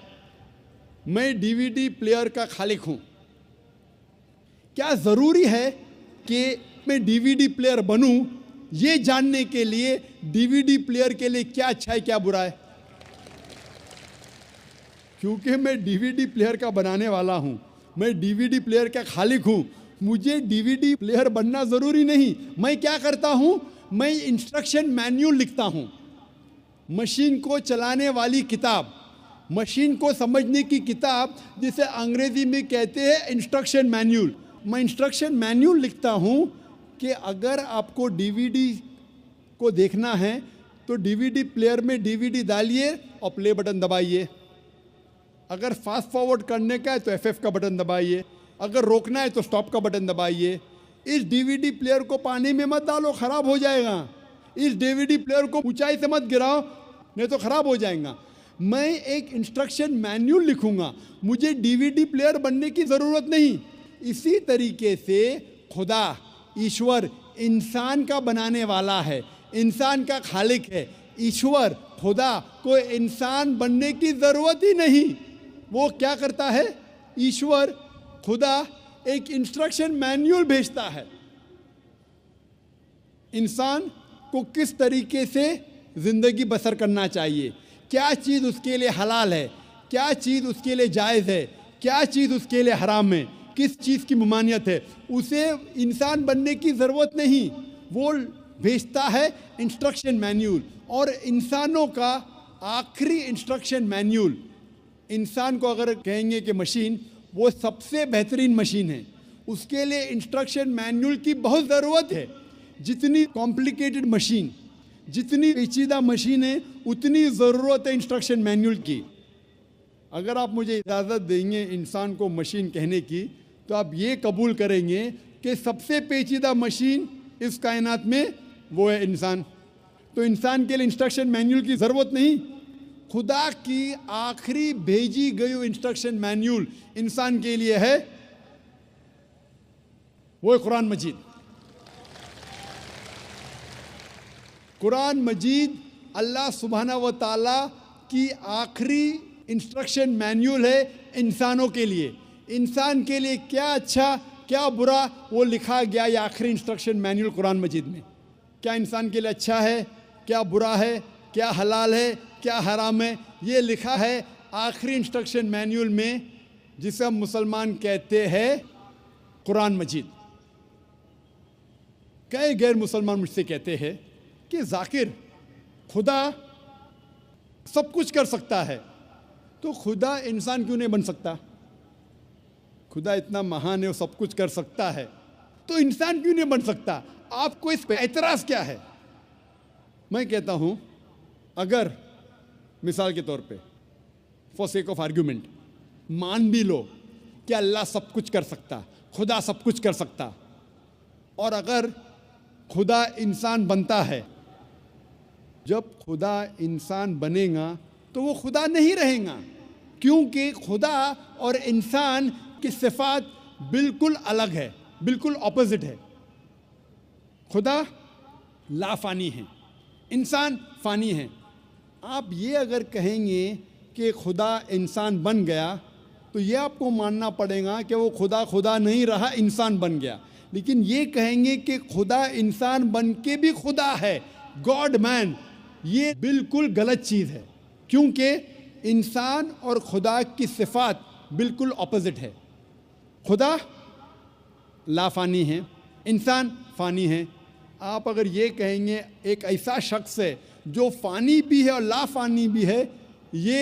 मैं डीवीडी प्लेयर का खालिक हूँ, क्या ज़रूरी है कि मैं डीवीडी प्लेयर बनूं ये जानने के लिए डीवीडी प्लेयर के लिए क्या अच्छा है क्या बुरा है? क्योंकि मैं डीवीडी प्लेयर का बनाने वाला हूं, मैं डीवीडी प्लेयर का खालिक हूं, मुझे डीवीडी प्लेयर बनना ज़रूरी नहीं। मैं क्या करता हूं, मैं इंस्ट्रक्शन मैन्यूल लिखता हूं, मशीन को चलाने वाली किताब, मशीन को समझने की किताब, जिसे अंग्रेज़ी में कहते हैं इंस्ट्रक्शन मैन्यूल। मैं इंस्ट्रक्शन मैन्यूल लिखता हूं कि अगर आपको डीवीडी को देखना है तो डीवीडी प्लेयर में डीवीडी डालिए और प्ले बटन दबाइए। अगर फास्ट फॉरवर्ड करने का है तो एफएफ का बटन दबाइए, अगर रोकना है तो स्टॉप का बटन दबाइए। इस डीवीडी प्लेयर को पानी में मत डालो, ख़राब हो जाएगा। इस डीवीडी प्लेयर को ऊंचाई से मत गिराओ, नहीं तो ख़राब हो जाएगा। मैं एक इंस्ट्रक्शन मैन्यूल लिखूंगा, मुझे डीवीडी प्लेयर बनने की ज़रूरत नहीं। इसी तरीके से खुदा ईश्वर इंसान का बनाने वाला है, इंसान का खालिक है। ईश्वर खुदा को इंसान बनने की ज़रूरत ही नहीं। वो क्या करता है, ईश्वर खुदा एक इंस्ट्रक्शन मैन्यूल भेजता है इंसान को किस तरीके से ज़िंदगी बसर करना चाहिए, क्या चीज़ उसके लिए हलाल है, क्या चीज़ उसके लिए जायज़ है, क्या चीज़ उसके लिए हराम है, किस चीज़ की ममानियत है। उसे इंसान बनने की ज़रूरत नहीं, वो भेजता है इंस्ट्रक्शन मैन्यूल। और इंसानों का आखिरी इंस्ट्रक्शन मैन्यूल, इंसान को अगर कहेंगे कि मशीन, वो सबसे बेहतरीन मशीन है, उसके लिए इंस्ट्रक्शन मैन्यूल की बहुत ज़रूरत है। जितनी कॉम्प्लिकेटेड मशीन, जितनी पेचीदा मशीन है, उतनी ज़रूरत है इंस्ट्रक्शन मैन्यूल की। अगर आप मुझे इजाज़त देंगे इंसान को मशीन कहने की, तो आप ये कबूल करेंगे कि सबसे पेचीदा मशीन इस कायनात में वो है इंसान। तो इंसान के लिए इंस्ट्रक्शन मैन्यूल की ज़रूरत नहीं। खुदा की आखिरी भेजी गई इंस्ट्रक्शन मैन्यूल इंसान के लिए है, वो है कुरान मजीद। कुरान मजीद अल्लाह सुब्हाना व ताला की आखिरी इंस्ट्रक्शन मैन्यूल है इंसानों के लिए। इंसान के लिए क्या अच्छा क्या बुरा वो लिखा गया, ये आखिरी इंस्ट्रक्शन मैन्यूल कुरान मजीद में। क्या इंसान के लिए अच्छा है, क्या बुरा है, क्या हलाल है, क्या हराम है, ये लिखा है आखिरी इंस्ट्रक्शन मैन्यूल में, जिसे हम मुसलमान कहते हैं कुरान मजीद। कई गैर मुसलमान मुझसे कहते हैं कि जाकिर खुदा सब कुछ कर सकता है, तो खुदा इंसान क्यों नहीं बन सकता? खुदा इतना महान है, वो सब कुछ कर सकता है, तो इंसान क्यों नहीं बन सकता? आपको इस पे एतराज क्या है? मैं कहता हूं, अगर मिसाल के तौर पे फॉर सेक ऑफ आर्ग्यूमेंट मान भी लो कि अल्लाह सब कुछ कर सकता, खुदा सब कुछ कर सकता, और अगर खुदा इंसान बनता है, जब खुदा इंसान बनेगा तो वो खुदा नहीं रहेगा, क्योंकि खुदा और इंसान की सिफात बिल्कुल अलग है, बिल्कुल ऑपोजिट है। खुदा लाफानी है, इंसान फानी है। आप ये अगर कहेंगे कि खुदा इंसान बन गया, तो ये आपको मानना पड़ेगा कि वो खुदा नहीं रहा, इंसान बन गया। लेकिन ये कहेंगे कि खुदा इंसान बन के भी खुदा है, गॉड मैन, ये बिल्कुल गलत चीज़ है, क्योंकि इंसान और खुदा की सिफात बिल्कुल ऑपोजिट है। खुदा लाफानी है, इंसान फ़ानी है। आप अगर ये कहेंगे एक ऐसा शख्स है जो फ़ानी भी है और लाफानी भी है, ये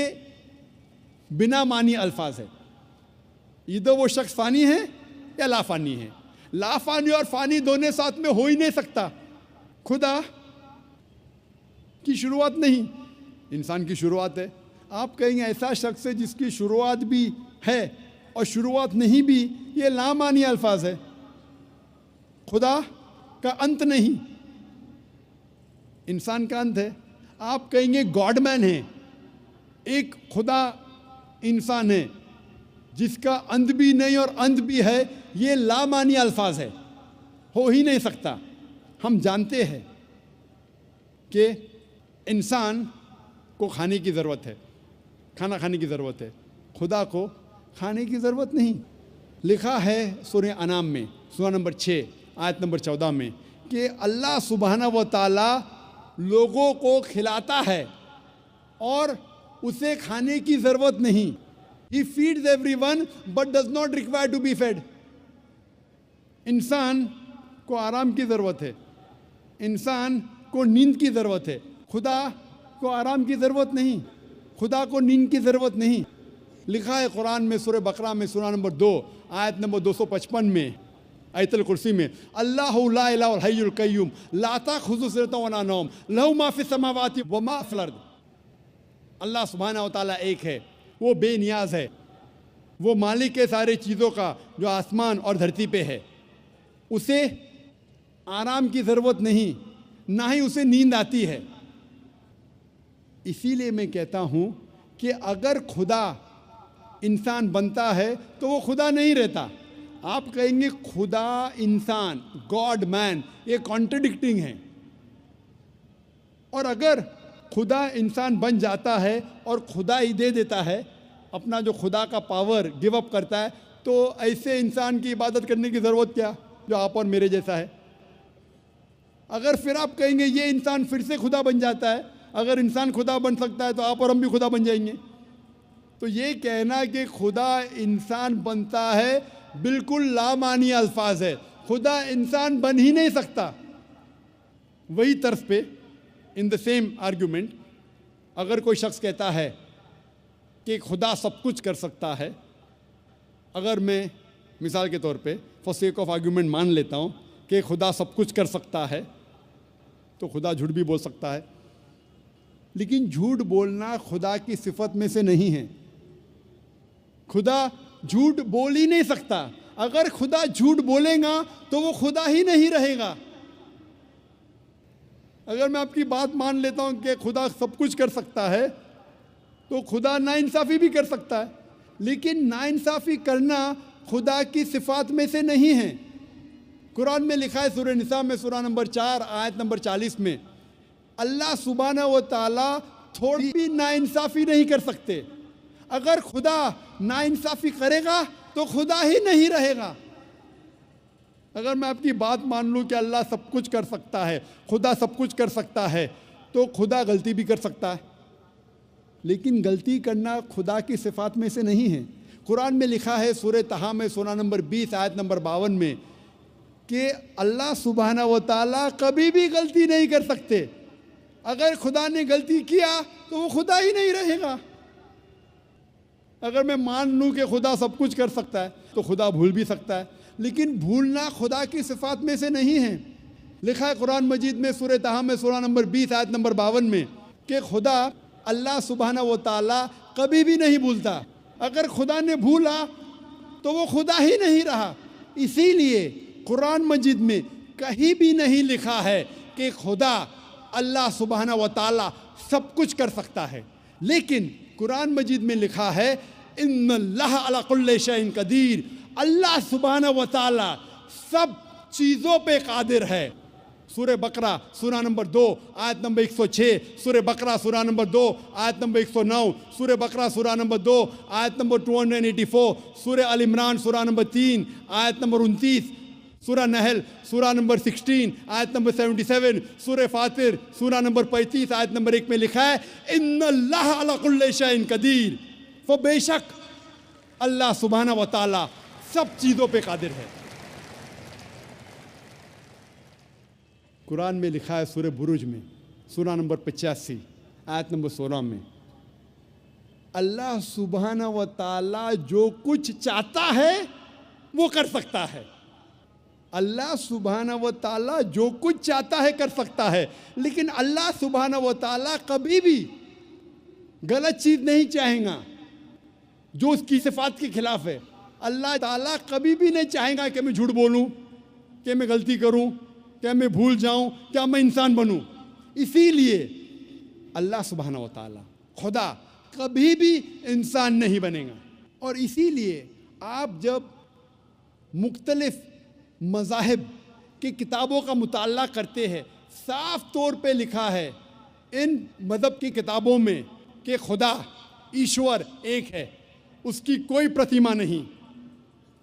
बिना मानी अल्फाज है। इधर वो शख्स फ़ानी है या लाफानी है। लाफानी और फ़ानी दोनों साथ में हो ही नहीं सकता। खुदा की शुरुआत नहीं, इंसान की शुरुआत है। आप कहेंगे ऐसा शख्स है जिसकी शुरुआत भी है और शुरुआत नहीं भी, ये लामानी अल्फाज है। खुदा का अंत नहीं, इंसान का अंत है। आप कहेंगे गॉड मैन है, एक खुदा इंसान है जिसका अंत भी नहीं और अंत भी है, ये लामानी अल्फाज है, हो ही नहीं सकता। हम जानते हैं कि इंसान को खाने की ज़रूरत है, खाना खाने की ज़रूरत है, खुदा को खाने की ज़रूरत नहीं। लिखा है सूरह अनाम में, सूरह नंबर 6 आयत नंबर 14 में, कि अल्लाह सुब्हाना व ताला लोगों को खिलाता है और उसे खाने की ज़रूरत नहीं। He feeds everyone but does not require to be fed. इंसान को आराम की ज़रूरत है, इंसान को नींद की ज़रूरत है, खुदा को आराम की ज़रूरत नहीं, खुदा को नींद की ज़रूरत नहीं। लिखा है कुरान में सूरह बकरा में सूरह नंबर 2 आयत नंबर 255 में, आयतुल कुर्सी में, अल्लाहु ला इलाहा इल्लल हय्युल कय्यूम ला ताखुज़ुहु सिनतुन वला नौम लहु मा फिस समावाति व मा फिल अर्द। अल्लाह सुब्हानहु व तआला एक है, वो बेनियाज है, वो मालिक है सारे चीज़ों का जो आसमान और धरती पे है। उसे आराम की ज़रूरत नहीं, ना ही उसे नींद आती है। इसीलिए मैं कहता हूँ कि अगर खुदा इंसान बनता है तो वो खुदा नहीं रहता। आप कहेंगे खुदा इंसान, गॉड मैन, ये कॉन्ट्रडिक्टिंग है। और अगर खुदा इंसान बन जाता है और खुदा ही दे देता है, अपना जो खुदा का पावर गिव अप करता है, तो ऐसे इंसान की इबादत करने की ज़रूरत क्या जो आप और मेरे जैसा है। अगर फिर आप कहेंगे ये इंसान फिर से खुदा बन जाता है, अगर इंसान खुदा बन सकता है तो आप और हम भी खुदा बन जाएंगे। तो ये कहना कि खुदा इंसान बनता है बिल्कुल लामानी अल्फाज है, खुदा इंसान बन ही नहीं सकता। वही तर्ज पे इन द सेम आर्ग्यूमेंट अगर कोई शख्स कहता है कि खुदा सब कुछ कर सकता है, अगर मैं मिसाल के तौर पे फॉर सेक ऑफ आर्ग्यूमेंट मान लेता हूँ कि खुदा सब कुछ कर सकता है, तो खुदा झूठ भी बोल सकता है। लेकिन झूठ बोलना खुदा की सिफत में से नहीं है। खुदा झूठ बोल ही नहीं सकता। अगर खुदा झूठ बोलेगा तो वो खुदा ही नहीं रहेगा। अगर मैं आपकी बात मान लेता हूं कि खुदा सब कुछ कर सकता है, तो खुदा नाइंसाफ़ी भी कर सकता है, लेकिन नाइंसाफ़ी करना खुदा की सिफात में से नहीं है। कुरान में लिखा है सूरह निसा में सूरह नंबर 4 आयत नंबर 40 में, अल्लाह सुब्हानहु व तआला थोड़ी भी नाइंसाफ़ी नहीं कर सकते। अगर खुदा नाइंसाफ़ी करेगा तो खुदा ही नहीं रहेगा। अगर मैं आपकी बात मान लूँ कि अल्लाह सब कुछ कर सकता है, खुदा सब कुछ कर सकता है, तो खुदा गलती भी कर सकता है, लेकिन गलती करना खुदा की सिफात में से नहीं है। कुरान में लिखा है सूरह तहा में सूरा नंबर 20 आयत नंबर 52 में कि अल्लाह सुब्हाना व तआला कभी भी गलती नहीं कर सकते। अगर खुदा ने गलती किया तो वो खुदा ही नहीं रहेगा। अगर मैं मान लूँ कि खुदा सब कुछ कर सकता है तो खुदा भूल भी सकता है, लेकिन भूलना खुदा की सिफात में से नहीं है। लिखा है कुरान मजीद में सूरह तहा में सूरा नंबर 20 आयत नंबर 52 में कि खुदा अल्लाह सुब्हाना व तआला कभी भी नहीं भूलता। अगर खुदा ने भूला तो वो खुदा ही नहीं रहा। इसीलिए कुरान मजीद में कहीं भी नहीं लिखा है कि खुदा अल्लाह सुब्हाना व तआला सब कुछ कर सकता है, लेकिन कुरान मजीद में लिखा है इन्नल्लाह अला कुल्लि शैइन कदीर, अल्लाह सुब्हाना व तआला सब चीज़ों पे कादिर है। सूरह बकरा सूरा नंबर 2 आयत नंबर 106, सूरह बकरा सूरा नंबर 2 आयत नंबर 109, सूरह बकरा सूरा नंबर 2 आयत नंबर 284, सूरह अल इमरान सूरा नंबर 3 आयत नंबर 29, सूरह नहल सूरा नंबर 16 आयत नंबर 77, सूरह फातिर सूरा नंबर 35 आयत नंबर 1 में लिखा है इन्नल्लाह अला कुल्लि शैइन कदीर, वो बेशक अल्लाह सुब्हाना व तआला सब चीज़ों पे कादिर है। कुरान में लिखा है सूरह बुरुज में सूरा नंबर 85 आयत नंबर 16 में अल्लाह सुब्हाना व तआला जो कुछ चाहता है वो कर सकता है। अल्लाह सुब्हाना व तआला जो कुछ चाहता है कर सकता है, लेकिन अल्लाह सुब्हाना व तआला कभी भी गलत चीज़ नहीं चाहेगा जो उसकी सिफात के खिलाफ है। अल्लाह ताला कभी भी नहीं चाहेगा कि मैं झूठ बोलूं, कि मैं गलती करूं, कि मैं भूल जाऊं, क्या मैं इंसान बनूं। इसीलिए अल्लाह सुब्हाना व तआला खुदा कभी भी इंसान नहीं बनेगा। और इसीलिए आप जब मुख्तलिफ मज़ाहिब की किताबों का मुताला करते हैं, साफ तौर पे लिखा है इन मज़हब की किताबों में कि खुदा ईश्वर एक है, उसकी कोई प्रतिमा नहीं,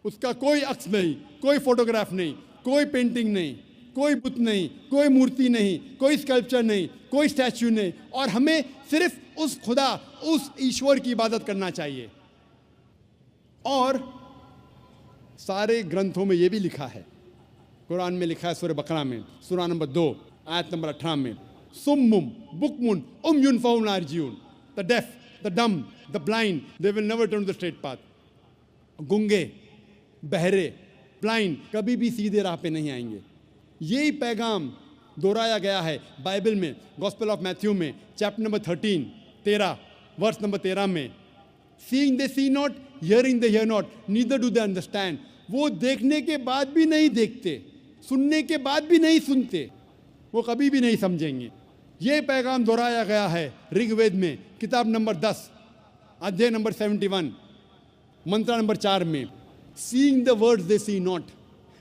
उसका कोई अक्स नहीं, कोई फोटोग्राफ नहीं, कोई पेंटिंग नहीं, कोई बुत नहीं, कोई मूर्ति नहीं, कोई स्कल्पचर नहीं, कोई स्टैच्यू नहीं, और हमें सिर्फ उस खुदा उस ईश्वर की इबादत करना चाहिए। और सारे ग्रंथों में ये भी लिखा है, कुरान में लिखा है सूरह बकरा में सूरा नंबर 2 आयत नंबर 18 में सुम्मुम बुकमुन उम्युन फहुम ला यर्जिऊन, the deaf, the dumb, the blind, they will never turn the straight path. गूंगे, बहरे, ब्लाइंड कभी भी सीधे राह पे नहीं आएंगे। यही पैगाम दोहराया गया है बाइबल में, गॉस्पेल ऑफ मैथ्यू में चैप्टर नंबर 13 वर्स नंबर 13 में seeing they see not, hearing they hear not, neither do they understand. वो देखने के बाद भी नहीं देखते, सुनने के बाद भी नहीं सुनते, वो कभी भी नहीं समझेंगे। ये पैगाम दोहराया गया है ऋग्वेद में किताब नंबर 10 अध्याय नंबर 71 मंत्र नंबर 4 में seeing the words they see not,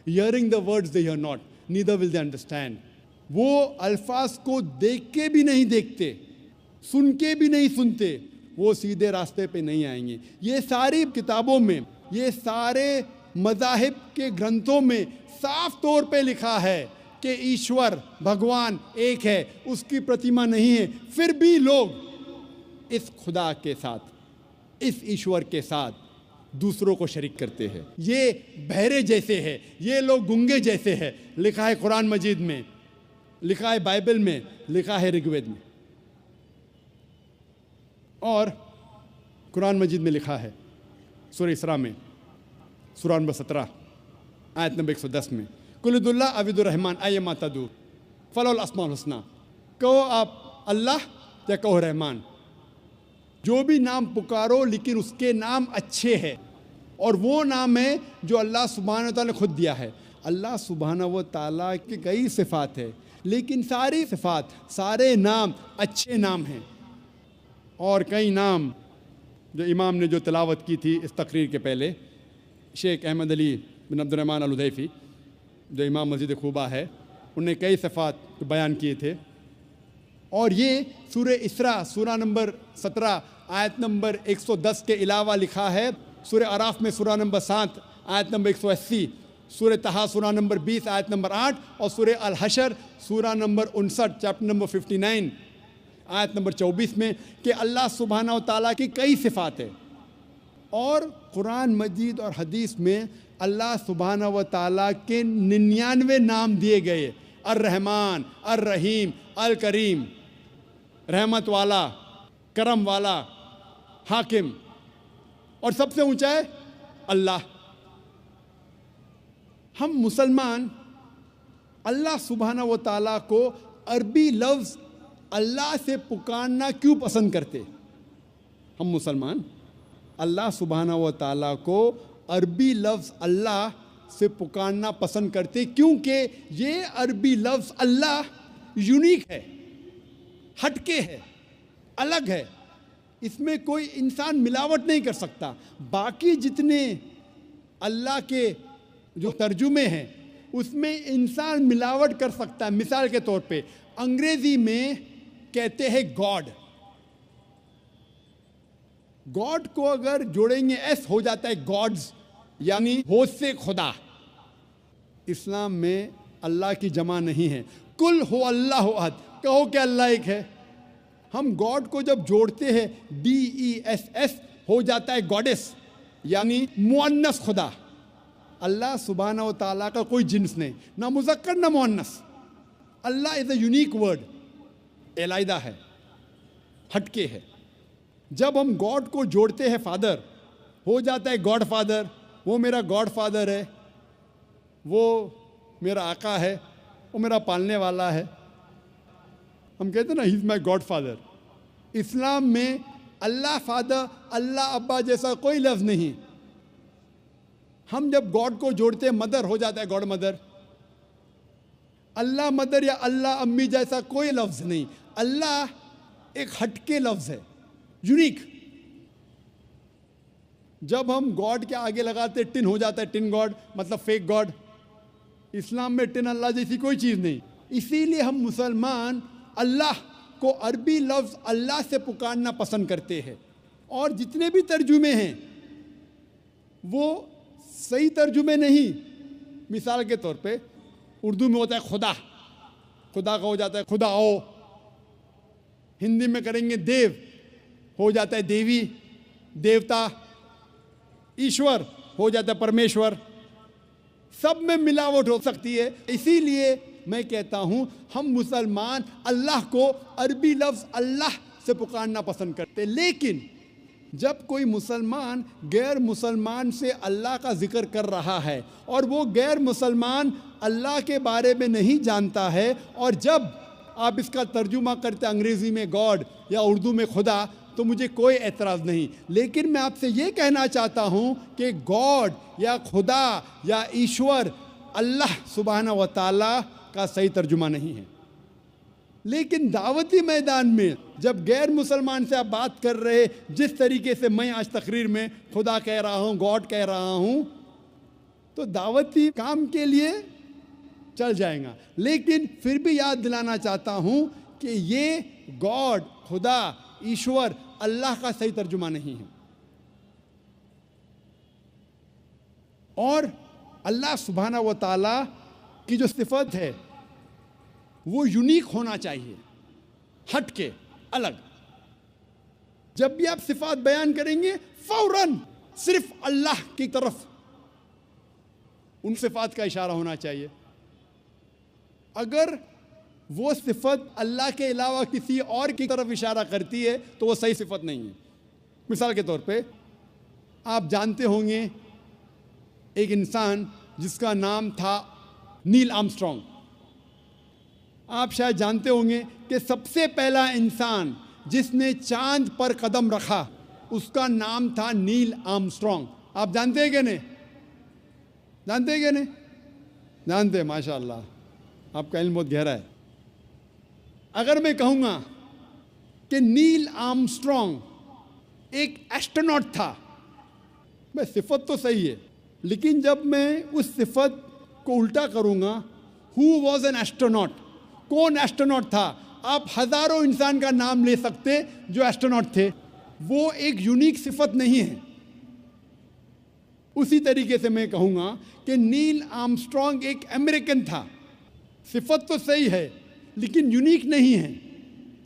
hearing the words they hear not, neither will they understand. वो अल्फाज को देख के भी नहीं देखते, सुन के भी नहीं सुनते, वो सीधे रास्ते पे नहीं आएंगे। ये सारी किताबों में, ये सारे मज़ाहिब के ग्रंथों में साफ तौर पे लिखा है कि ईश्वर भगवान एक है, उसकी प्रतिमा नहीं है। फिर भी लोग इस खुदा के साथ, इस ईश्वर के साथ दूसरों को शरीक करते हैं। ये बहरे जैसे है, ये लोग गूंगे जैसे है। लिखा है कुरान मजीद में, लिखा है बाइबल में, लिखा है ऋग्वेद में, और कुरान मजीद में लिखा है सूरह इसरा में सूरा नंबर 17 आयत नंबर 110 में कुलुदुल्लाह अविदुर रहमान अय्यमा तदू फलहुल अस्माउल हुस्ना। कहो आप अल्लाह या कहो रहमान, जो भी नाम पुकारो लेकिन उसके नाम अच्छे हैं, और वो नाम है जो अल्लाह सुब्हानहू व तआला ने खुद दिया है। अल्लाह सुब्हानहू व तआला की कई सिफ़ात है, लेकिन सारी सिफ़ात, सारे नाम अच्छे नाम हैं। और कई नाम जो इमाम ने जो तिलावत की थी इस तकरीर के पहले, शेख अहमद अली बिन अब्दुर्रहमान अल हुदैफी जो इमाम मस्जिद खूबा है, उन्हें कई सिफ़ात बयान किए थे। और ये सूरह इसरा सूरा नंबर 17 आयत नंबर 110 के अलावा लिखा है सूरह अराफ में सूरा नंबर 7 आयत नंबर 180, सूरह तहा सूरा नंबर 20 आयत नंबर 8 और सूरह अल हशर सूरा नंबर 59 चैप्टर नंबर 59 आयत नंबर 24 में कि अल्लाह सुब्हानहू व तआला की कई सिफ़ात है। और कुरान मजीद और हदीस में अल्लाह सुब्हानहू व तआला के 99 नाम दिए गए, अर रहमान, अर रहीम, अल करीम, रहमत वाला, करम वाला, हाकिम, और सबसे ऊंचा है अल्लाह। हम मुसलमान अल्लाह सुब्हानहू व तआला को अरबी लफ्ज़ अल्लाह से पुकारना क्यों पसंद करते? हम मुसलमान अल्लाह सुब्हानहू व तआला को अरबी लफ्ज़ अल्लाह से पुकारना पसंद करते क्योंकि ये अरबी लफ्ज़ अल्लाह यूनिक है, हटके है, अलग है। इसमें कोई इंसान मिलावट नहीं कर सकता। बाकी जितने अल्लाह के जो तर्जुमे हैं उसमें इंसान मिलावट कर सकता है। मिसाल के तौर पे अंग्रेजी में कहते हैं गॉड, गॉड को अगर जोड़ेंगे एस हो जाता है गॉड्स, यानी होद से खुदा। इस्लाम में अल्लाह की जमा नहीं है। कुल हो अल्लाह अहद, कहो कि अल्लाह एक है। हम गॉड को जब जोड़ते हैं DESS हो जाता है गॉडेस, यानी मुअन्नस खुदा। अल्लाह सुब्हानहू व तआला का कोई जिन्स नहीं, ना मुज़क्कर ना मुअन्नस। अल्लाह इज़ अ यूनिक वर्ड, अलहदा है, हटके है। जब हम गॉड को जोड़ते हैं फादर, हो जाता है गॉड फादर। वो मेरा गॉड फादर है, वो मेरा आका है, वो मेरा पालने वाला है। हम कहते हैं ना he is my God father. इस्लाम में अल्लाह फादर, अल्लाह अब्बा जैसा कोई लफ्ज़ नहीं। हम जब गॉड को जोड़ते हैं मदर हो जाता है गॉड मदर। अल्लाह मदर या अल्लाह अम्मी जैसा कोई लफ्ज़ नहीं। अल्लाह एक हटके लफ्ज़ है, यूनिक। जब हम गॉड के आगे लगाते टिन हो जाता है टिन गॉड, मतलब फेक गॉड। इस्लाम में टिन अल्लाह जैसी कोई चीज़ नहीं। इसीलिए हम मुसलमान अल्लाह को अरबी लफ्ज़ अल्लाह से पुकारना पसंद करते हैं। और जितने भी तर्जुमे हैं वो सही तर्जुमे नहीं। मिसाल के तौर पे उर्दू में होता है खुदा, खुदा का हो जाता है खुदाओ। हिंदी में करेंगे देव, हो जाता है देवी, देवता। ईश्वर हो जाता है परमेश्वर। सब में मिलावट हो सकती है। इसीलिए मैं कहता हूँ हम मुसलमान अल्लाह को अरबी लफ्ज़ अल्लाह से पुकारना पसंद करते। लेकिन जब कोई मुसलमान गैर मुसलमान से अल्लाह का जिक्र कर रहा है और वो गैर मुसलमान अल्लाह के बारे में नहीं जानता है, और जब आप इसका तर्जुमा करते अंग्रेज़ी में गॉड या उर्दू में खुदा, तो मुझे कोई एतराज़ नहीं। लेकिन मैं आपसे ये कहना चाहता हूँ कि गॉड या खुदा या ईश्वर अल्लाह सुब्हानहू व तआला का सही तर्जुमा नहीं है। लेकिन दावती मैदान में जब गैर मुसलमान से आप बात कर रहे, जिस तरीके से मैं आज तकरीर में खुदा कह रहा हूँ, गॉड कह रहा हूँ, तो दावती काम के लिए चल जाएगा। लेकिन फिर भी याद दिलाना चाहता हूँ कि ये गॉड, खुदा, ईश्वर अल्लाह का सही तर्जुमा नहीं है। और अल्लाह सुब्हानहू व तआला की जो सिफत है वो यूनिक होना चाहिए, हट के, अलग। जब भी आप सिफात बयान करेंगे फौरन सिर्फ अल्लाह की तरफ उन सिफात का इशारा होना चाहिए। अगर वो सिफत अल्लाह के अलावा किसी और की तरफ इशारा करती है तो वो सही सिफत नहीं है। मिसाल के तौर पे आप जानते होंगे एक इंसान जिसका नाम था नील आर्मस्ट्रॉन्ग। आप शायद जानते होंगे कि सबसे पहला इंसान जिसने चांद पर कदम रखा उसका नाम था नील आर्मस्ट्रॉन्ग। आप जानते हैं कि नहीं? जानते हैं कि नहीं? जानते हैं, माशाअल्लाह, आपका इल्म बहुत गहरा है। अगर मैं कहूँगा कि नील आर्मस्ट्रॉन्ग एक एस्ट्रोनॉट था, मैं सिफत तो सही है, लेकिन जब मैं उस सिफत को उल्टा करूँगा, हु वॉज एन एस्ट्रोनॉट, कौन एस्ट्रोनॉट था? आप हजारों इंसान का नाम ले सकते जो एस्ट्रोनॉट थे, वो एक यूनिक सिफत नहीं है। उसी तरीके से मैं कहूँगा कि नील आर्मस्ट्रॉन्ग एक अमेरिकन था। सिफत तो सही है लेकिन यूनिक नहीं है,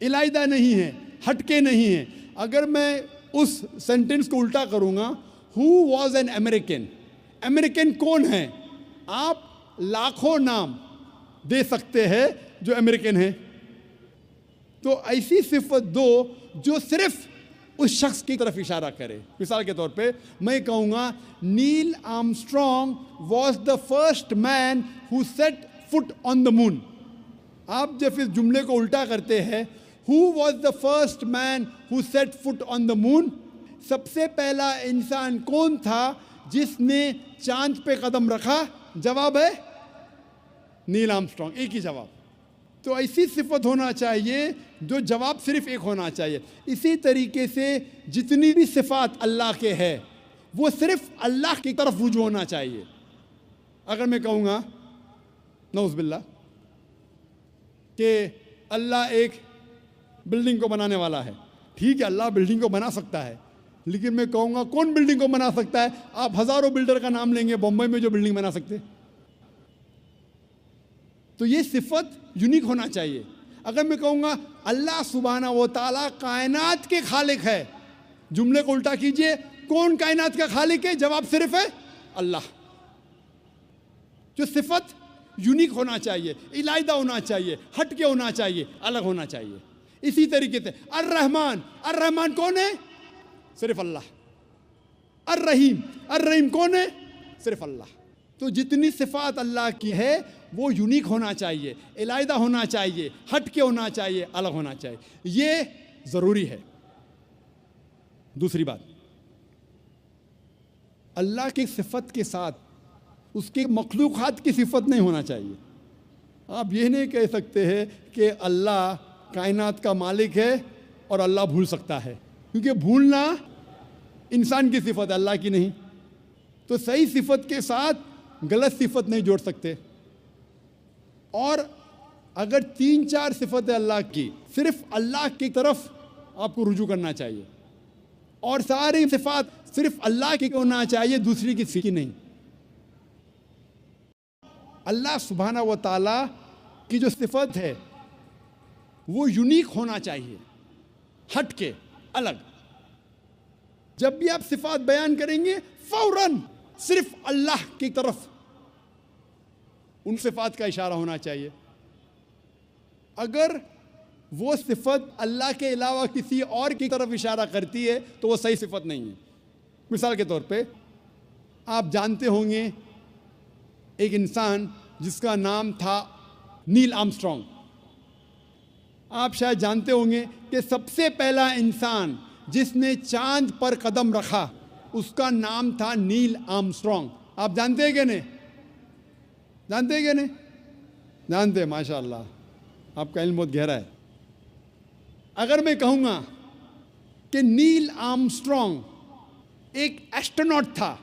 इलाइदा नहीं है, हटके नहीं है। अगर मैं उस सेंटेंस को उल्टा करूँगा, who was an American, American कौन है? आप लाखों नाम दे सकते हैं जो अमेरिकन है। तो ऐसी सिफत दो जो सिर्फ उस शख्स की तरफ इशारा करे। मिसाल के तौर पे मैं कहूँगा Neil Armstrong was the first man who set foot on the moon. आप जब इस जुमले को उल्टा करते हैं, who was the first man who set foot on the moon, सबसे पहला इंसान कौन था जिसने चांद पे कदम रखा? जवाब है नील आर्मस्ट्रॉन्ग। एक ही जवाब। तो ऐसी सिफत होना चाहिए जो जवाब सिर्फ एक होना चाहिए। इसी तरीके से जितनी भी सिफात अल्लाह के है वो सिर्फ अल्लाह की तरफ रुजू होना चाहिए। अगर मैं कहूँगा नऊज़ बिल्लाह कि अल्लाह एक बिल्डिंग को बनाने वाला है, ठीक है, अल्लाह बिल्डिंग को बना सकता है, लेकिन मैं कहूँगा कौन बिल्डिंग को बना सकता है? आप हज़ारों बिल्डर का नाम लेंगे बम्बई में जो बिल्डिंग बना सकते। तो ये सिफत यूनिक होना चाहिए। अगर मैं कहूँगा अल्लाह सुब्हाना व तआला कायनात के खालिक है, जुमले को उल्टा कीजिए, कौन कायनात का खालिक है? जवाब सिर्फ है अल्लाह। जो सिफत यूनिक होना चाहिए, इलाइदा होना चाहिए, हटके होना चाहिए, अलग होना चाहिए। इसी तरीके से अर्रहमान, अर्रहमान कौन है? सिर्फ अल्लाह। अर्रहीम, अर्रहीम कौन है? सिर्फ अल्लाह। तो जितनी सिफात अल्लाह की है वो यूनिक होना चाहिए, इलाइदा होना चाहिए, हटके होना चाहिए, अलग होना चाहिए। ये ज़रूरी है। दूसरी बात, अल्लाह की सिफत के साथ उसके मखलूक़ात की सिफत नहीं होना चाहिए। आप ये नहीं कह सकते हैं कि अल्लाह कायनात का मालिक है और अल्लाह भूल सकता है, क्योंकि भूलना इंसान की सिफत है, अल्लाह की नहीं। तो सही सिफत के साथ गलत सिफत नहीं जोड़ सकते। और अगर 3-4 सिफत है अल्लाह की, सिर्फ अल्लाह की तरफ आपको रुजू करना चाहिए और सारी सिफात सिर्फ अल्लाह की होना चाहिए, दूसरी किसी की नहीं। अल्लाह सुब्हाना व तआला की जो सिफत है वो यूनिक होना चाहिए, हटके, अलग। जब भी आप सिफात बयान करेंगे फौरन सिर्फ अल्लाह की तरफ उन सिफात का इशारा होना चाहिए। अगर वो सिफत अल्लाह के अलावा किसी और की तरफ इशारा करती है तो वो सही सिफत नहीं है। मिसाल के तौर पे आप जानते होंगे एक इंसान जिसका नाम था नील आर्मस्ट्रॉन्ग। आप शायद जानते होंगे कि सबसे पहला इंसान जिसने चांद पर कदम रखा उसका नाम था नील आर्मस्ट्रॉन्ग। आप जानते हैं कि नहीं? जानते हैं कि नहीं? जानते हैं, माशाअल्लाह, आपका इल्म बहुत गहरा है। अगर मैं कहूँगा कि नील आर्मस्ट्रॉन्ग एक एस्ट्रोनॉट था,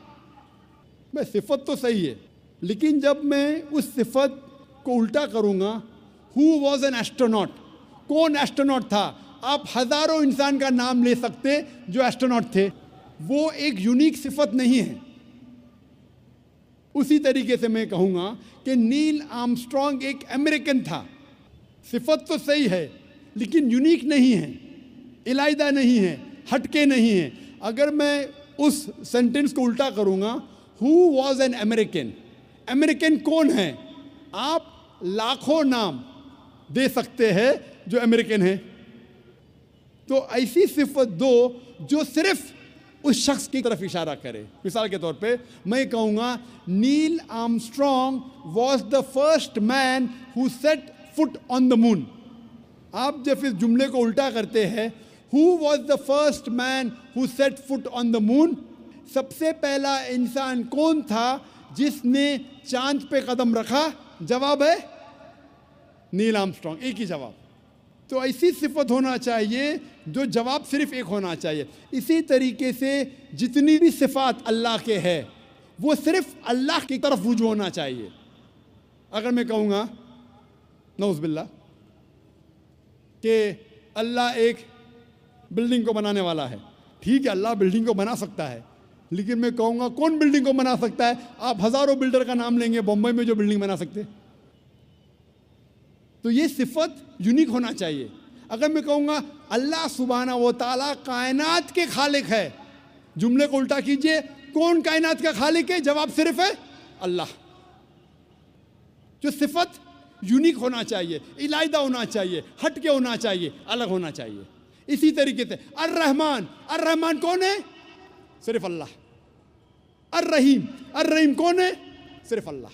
मैं सिफत तो सही है, लेकिन जब मैं उस सिफत को उल्टा करूँगा, हु वॉज एन एस्ट्रोनॉट, कौन एस्ट्रोनॉट था? आप हज़ारों इंसान का नाम ले सकते जो एस्ट्रोनॉट थे। वो एक यूनिक सिफत नहीं है। उसी तरीके से मैं कहूँगा कि नील आर्मस्ट्रॉन्ग एक अमेरिकन था। सिफत तो सही है लेकिन यूनिक नहीं है, इलाइदा नहीं है, हटके नहीं है। अगर मैं उस सेंटेंस को उल्टा करूँगा, who was an American, American कौन है? आप लाखों नाम दे सकते हैं जो अमेरिकन है। तो ऐसी सिफत दो जो सिर्फ उस शख्स की तरफ इशारा करे। मिसाल के तौर पे मैं कहूँगा Neil Armstrong was the first man who set foot on the moon. आप जब इस जुमले को उल्टा करते हैं, who was the first man who set foot on the moon, सबसे पहला इंसान कौन था जिसने चांद पे कदम रखा? जवाब है नील आर्मस्ट्रॉन्ग। एक ही जवाब। तो ऐसी सिफत होना चाहिए जो जवाब सिर्फ एक होना चाहिए। इसी तरीके से जितनी भी सिफात अल्लाह के है वो सिर्फ अल्लाह की तरफ रुजू होना चाहिए। अगर मैं कहूँगा नऊज़ बिल्लाह कि अल्लाह एक बिल्डिंग को बनाने वाला है। ठीक है, अल्लाह बिल्डिंग को बना सकता है, लेकिन मैं कहूँगा कौन बिल्डिंग को बना सकता है? आप हज़ारों बिल्डर का नाम लेंगे बॉम्बे में जो बिल्डिंग बना सकते। तो ये सिफत यूनिक होना चाहिए। अगर मैं कहूँगा अल्लाह सुब्हाना व तआला कायनात के खालिक है, जुमले को उल्टा कीजिए, कौन कायनात का खालिक है? जवाब सिर्फ है अल्लाह। जो सिफत यूनिक होना चाहिए, इलाइदा होना चाहिए, हट के होना चाहिए, अलग होना चाहिए। इसी तरीके से अर्रहमान, अर्रहमान कौन है? सिर्फ अल्लाह। अर्रहीम, अर्रहीम कौन है? सिर्फ अल्लाह।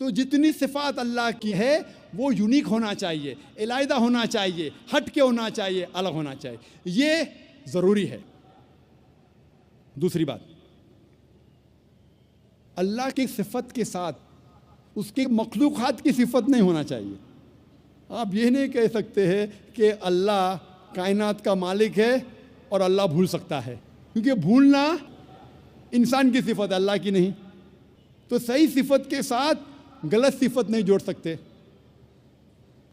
तो जितनी सिफात अल्लाह की है वो यूनिक होना चाहिए, इलाइदा होना चाहिए, हट के होना चाहिए, अलग होना चाहिए। ये ज़रूरी है। दूसरी बात, अल्लाह की सिफत के साथ उसके मखलूक़ात की सिफत नहीं होना चाहिए। आप ये नहीं कह सकते हैं कि अल्लाह कायनात का मालिक है और अल्लाह भूल सकता है, क्योंकि भूलना इंसान की सिफत है, अल्लाह की नहीं। तो सही सिफत के साथ गलत सिफत नहीं जोड़ सकते।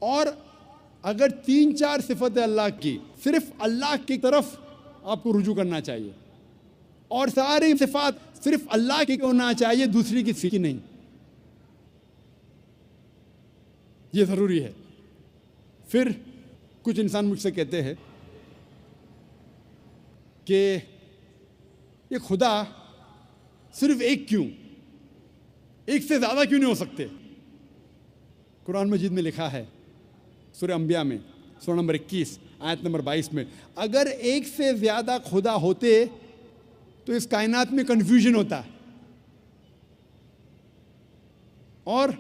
और अगर 3-4 सिफत है अल्लाह की, सिर्फ अल्लाह की तरफ आपको रुजू करना चाहिए, और सारी सिफात सिर्फ अल्लाह की होना चाहिए, दूसरी किसी की नहीं। ये ज़रूरी है। फिर कुछ इंसान मुझसे कहते हैं कि ये खुदा सिर्फ एक क्यों, एक से ज़्यादा क्यों नहीं हो सकते? कुरान मजीद में लिखा है सूरह अंबिया में सूरह नंबर 21 आयत नंबर 22 में, अगर एक से ज़्यादा खुदा होते तो इस कायनात में कन्फ्यूजन होता और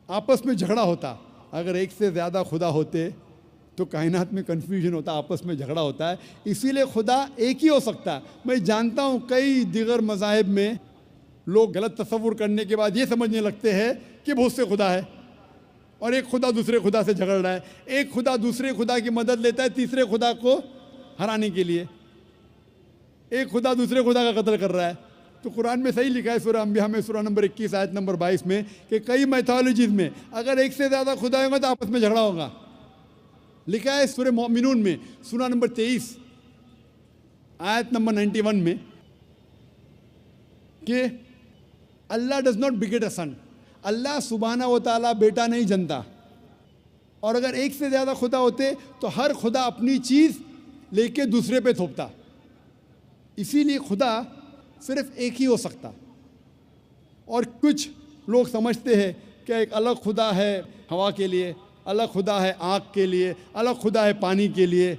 आपस में झगड़ा होता। अगर एक से ज़्यादा खुदा होते तो कायनात में कन्फ्यूजन होता, आपस में झगड़ा होता है। इसीलिए खुदा एक ही हो सकता है। मैं जानता हूँ कई दिगर मज़ाहिब में लोग गलत तसव्वुर करने के बाद ये समझने लगते हैं कि बहुत से खुदा है और एक खुदा दूसरे खुदा से झगड़ रहा है, एक खुदा दूसरे खुदा की मदद लेता है तीसरे खुदा को हराने के लिए, एक खुदा दूसरे खुदा का कत्ल कर रहा है। तो कुरान में सही लिखा है सूरह अंबिया में सूरह नंबर 21 आयत नंबर 22 में कि कई मैथोलॉजीज में अगर एक से ज़्यादा खुदा होगा तो आपस में झगड़ा होगा। लिखा है सूरह मोमिनून में सूरह नंबर 23 आयत नंबर 91 में कि अल्लाह डज नॉट बिगेट अ सन, अल्लाह सुब्हाना व तआला बेटा नहीं जनता। और अगर एक से ज़्यादा खुदा होते तो हर खुदा अपनी चीज़ लेके दूसरे पे थोपता। इसीलिए खुदा सिर्फ एक ही हो सकता। और कुछ लोग समझते हैं कि एक अलग खुदा है हवा के लिए, अलग खुदा है आग के लिए, अलग खुदा है पानी के लिए।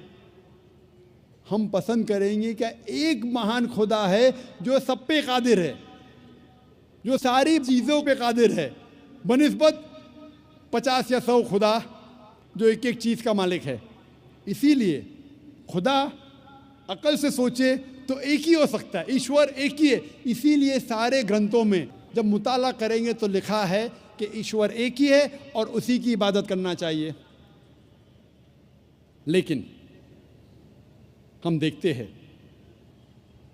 हम पसंद करेंगे कि एक महान खुदा है जो सब पे कादिर है, जो सारी चीज़ों पे कादिर है, बनिस्बत 50 या 100 खुदा जो एक एक चीज़ का मालिक है। इसीलिए खुदा अकल से सोचे तो एक ही हो सकता है, ईश्वर एक ही है। इसीलिए सारे ग्रंथों में जब मुताला करेंगे तो लिखा है कि ईश्वर एक ही है और उसी की इबादत करना चाहिए। लेकिन हम देखते हैं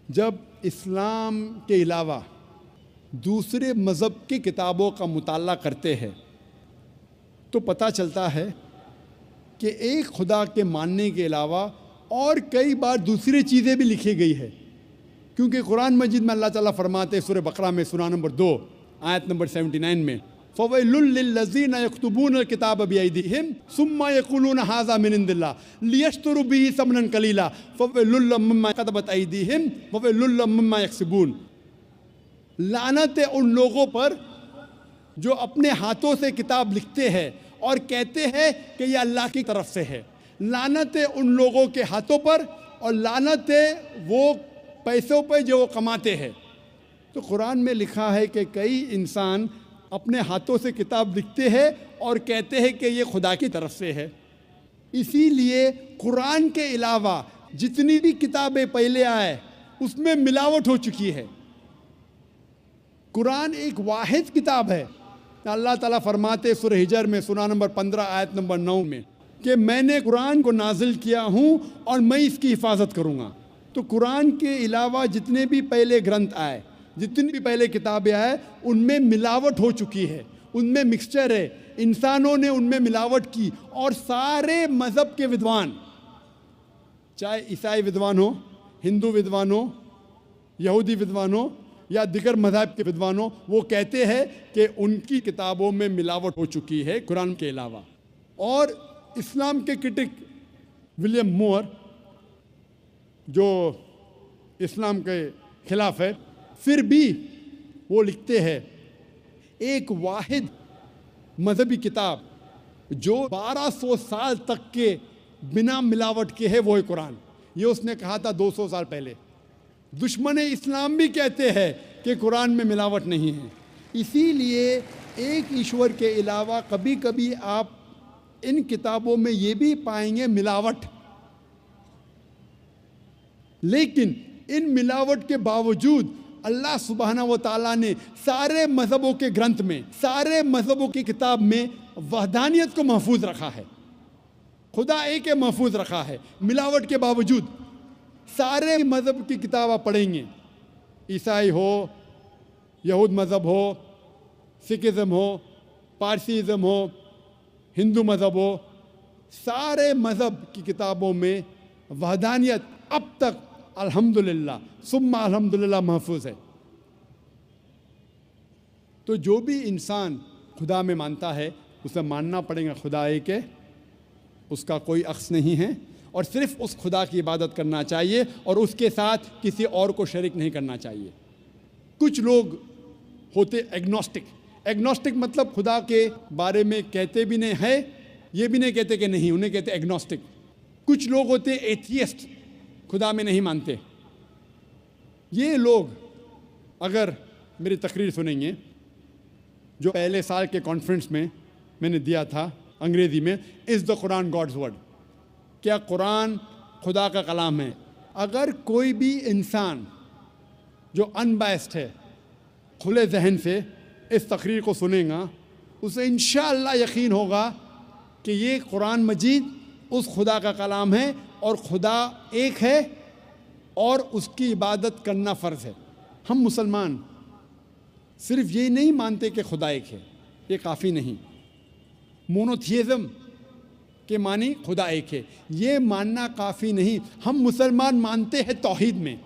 जब इस्लाम के अलावा दूसरे मज़हब की किताबों का मुताला करते हैं तो पता चलता है कि एक खुदा के मानने के अलावा और कई बार दूसरी चीज़ें भी लिखी गई है। क्योंकि कुरान मजीद में अल्लाह ताला फरमाते हैं सूरह बकरा में सूरह नंबर 2 आयत नंबर 79 में, फ़वैलुल लिल्लज़ीना यक्तुबूनल किताब बिअयदीहिम सुम्मा यक़ूलूना हाज़ा मिन इंदिल्लाह लियश्तरू बिही समनन कलीला फ़वैलुल लहुम मिम्मा कतबत अयदीहिम ववैलुल लहुम मिम्मा यक्सिबून। लानत है उन लोगों पर जो अपने हाथों से किताब लिखते हैं और कहते हैं कि यह अल्लाह की तरफ से है। लानत है उन लोगों के हाथों पर और लानत है वो पैसों पर जो वो कमाते हैं। तो कुरान में लिखा है कि कई इंसान अपने हाथों से किताब लिखते हैं और कहते हैं कि ये खुदा की तरफ से है। इसीलिए कुरान के अलावा जितनी भी किताबें पहले आए उसमें मिलावट हो चुकी है। कुरान एक वाहिद किताब है। अल्लाह ताला फरमाते सूरह हिजर में सूरह नंबर 15 आयत नंबर 9 में कि मैंने कुरान को नाजिल किया हूँ और मैं इसकी हिफाजत करूँगा। तो कुरान के अलावा जितने भी पहले ग्रंथ आए, जितनी भी पहले किताबें आए, उनमें मिलावट हो चुकी है, उनमें मिक्सचर है, इंसानों ने उनमें मिलावट की। और सारे मज़हब के विद्वान, चाहे ईसाई विद्वान हो, हिंदू विद्वान हो, यहूदी विद्वान हो या दिगर मज़हब के विद्वान हो, वो कहते हैं कि उनकी किताबों में मिलावट हो चुकी है कुरान के अलावा। और इस्लाम के क्रिटिक विलियम मोर, जो इस्लाम के खिलाफ है, फिर भी वो लिखते हैं एक वाहिद मजहबी किताब जो 1200 साल तक के बिना मिलावट के है वो है कुरान। ये उसने कहा था 200 साल पहले। दुश्मन इस्लाम भी कहते हैं कि कुरान में मिलावट नहीं है। इसीलिए एक ईश्वर के अलावा कभी कभी आप इन किताबों में ये भी पाएंगे मिलावट, लेकिन इन मिलावट के बावजूद अल्लाह सुब्हाना व तआला ने सारे मज़हबों के ग्रंथ में, सारे मज़हबों की किताब में वहदानियत को महफूज रखा है। खुदा एक है, महफूज रखा है मिलावट के बावजूद। सारे मज़हब की किताब आप पढ़ेंगे, ईसाई हो, यहूद मज़हब हो, सिखिज़म हो, पारसीज़म हो, हिंदू मज़हब हो, सारे मज़हब की किताबों में वहदानियत अब तक अल्हम्दुलिल्लाह सुम्मा अल्हम्दुलिल्लाह महफूज है। तो जो भी इंसान खुदा में मानता है उसे मानना पड़ेगा खुदा एक है, उसका कोई अक्स नहीं है, और सिर्फ उस खुदा की इबादत करना चाहिए और उसके साथ किसी और को शरीक नहीं करना चाहिए। कुछ लोग होते एग्नोस्टिक। एग्नोस्टिक मतलब खुदा के बारे में कहते भी नहीं है, ये भी नहीं कहते कि नहीं, उन्हें कहते एग्नोस्टिक। कुछ लोग होते एथियस्ट, खुदा में नहीं मानते। ये लोग अगर मेरी तकरीर सुनेंगे जो पहले साल के कॉन्फ्रेंस में मैंने दिया था अंग्रेज़ी में, is the Quran God's word, क्या कुरान खुदा का कलाम है? अगर कोई भी इंसान जो अनबायस्ड है, खुले जहन से इस तकरीर को सुनेगा, उसे इंशाअल्लाह यकीन होगा कि ये कुरान मजीद उस खुदा का कलाम है और खुदा एक है और उसकी इबादत करना फ़र्ज़ है। हम मुसलमान सिर्फ ये नहीं मानते कि खुदा एक है, ये काफ़ी नहीं। मोनोथियज़म के मानी खुदा एक है, ये मानना काफ़ी नहीं। हम मुसलमान मानते हैं तौहीद में।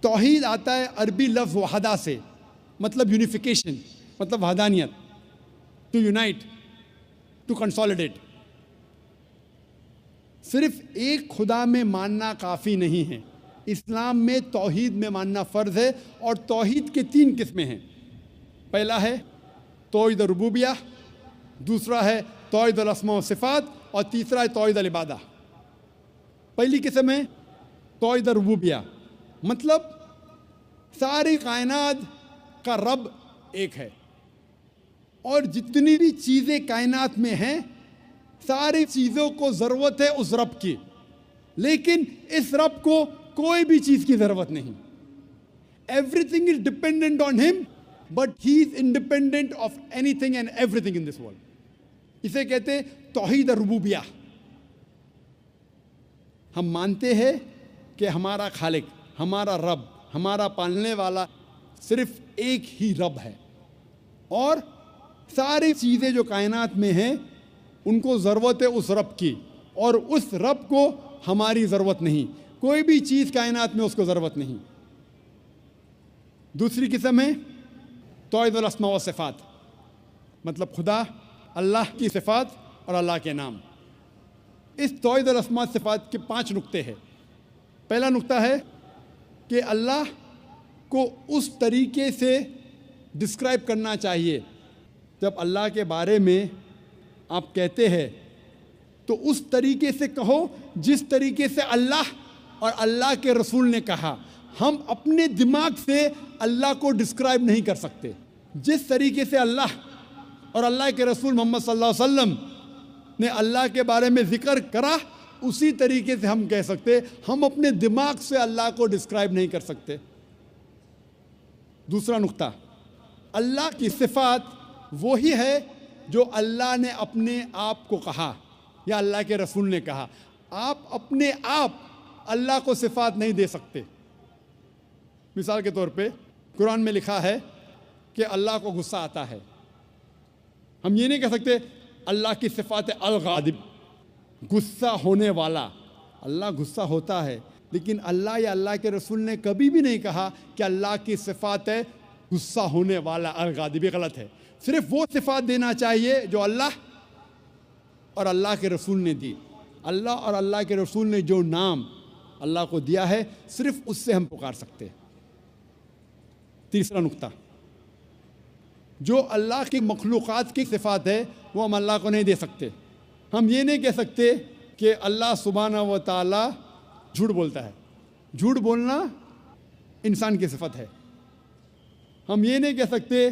तौहीद आता है अरबी लफ्ज़ वहदा से, मतलब यूनिफिकेशन, मतलब वहदानियत, टू यूनाइट, टू कंसोलिडेट। सिर्फ एक खुदा में मानना काफ़ी नहीं है। इस्लाम में तौहीद में मानना फ़र्ज़ है, और तौहीद के 3 किस्में हैं। पहला है तौहीद रुबूबिया, दूसरा है तौहीद अस्मा व सिफ़ात, और तीसरा है तौहीद इबादा। पहली किस्म है तौहीद रुबूबिया, मतलब सारी कायनात का रब एक है और जितनी भी चीज़ें कायनात में हैं सारी चीज़ों को ज़रूरत है उस रब की, लेकिन इस रब को कोई भी चीज़ की ज़रूरत नहीं। Everything is dependent on him, but he is independent of anything and everything in this world. इसे कहते हैं तौहीद रुबूबिया। हम मानते हैं कि हमारा खालिक, हमारा रब, हमारा पालने वाला सिर्फ एक ही रब है, और सारी चीज़ें जो कायनात में हैं उनको ज़रूरत है उस रब की, और उस रब को हमारी ज़रूरत नहीं। कोई भी चीज़ कायनात में उसको ज़रूरत नहीं। दूसरी किस्म है तौहीद अस्मा व सिफ़ात, मतलब खुदा, अल्लाह की सिफ़ात और अल्लाह के नाम। इस तौहीद अस्मा सिफ़ात के 5 नुक्ते हैं। पहला नुक्ता है कि अल्लाह को उस तरीके से डिस्क्राइब करना चाहिए, जब अल्लाह के बारे में आप कहते हैं तो उस तरीके से कहो जिस तरीके से अल्लाह और अल्लाह के रसूल ने कहा। हम अपने दिमाग से अल्लाह को डिस्क्राइब नहीं कर सकते। जिस तरीके से अल्लाह और अल्लाह के रसूल मोहम्मद सल्लल्लाहु अलैहि वसल्लम ने अल्लाह के बारे में ज़िक्र करा, उसी तरीके से हम कह सकते। हम अपने दिमाग से अल्लाह को डिस्क्राइब नहीं कर सकते। दूसरा नुक्ता, अल्लाह की सिफ़ात वही है जो अल्लाह ने अपने आप को कहा या अल्लाह के रसूल ने कहा। आप अपने आप अल्लाह को सिफ़ात नहीं दे सकते। मिसाल के तौर पे कुरान में लिखा है कि अल्लाह को गुस्सा आता है, हम ये नहीं कह सकते अल्लाह की सिफात है अल-गादिब, गुस्सा होने वाला। अल्लाह गुस्सा होता है, लेकिन अल्लाह या अल्लाह के रसूल ने कभी भी नहीं कहा कि अल्लाह की सिफात है गुस्सा होने वाला अल-गादिब। ये गलत है। सिर्फ वो सिफात देना चाहिए जो अल्लाह और अल्लाह के रसूल ने दी। अल्लाह और अल्लाह के रसूल ने जो नाम अल्लाह को दिया है, सिर्फ उससे हम पुकार सकते हैं। तीसरा नुक्ता, जो अल्लाह की मखलूक़ात की सिफात है वो हम अल्लाह को नहीं दे सकते। हम ये नहीं कह सकते कि अल्लाह सुब्हाना व तआला झूठ बोलता है। झूठ बोलना इंसान की सिफत है। हम ये नहीं कह सकते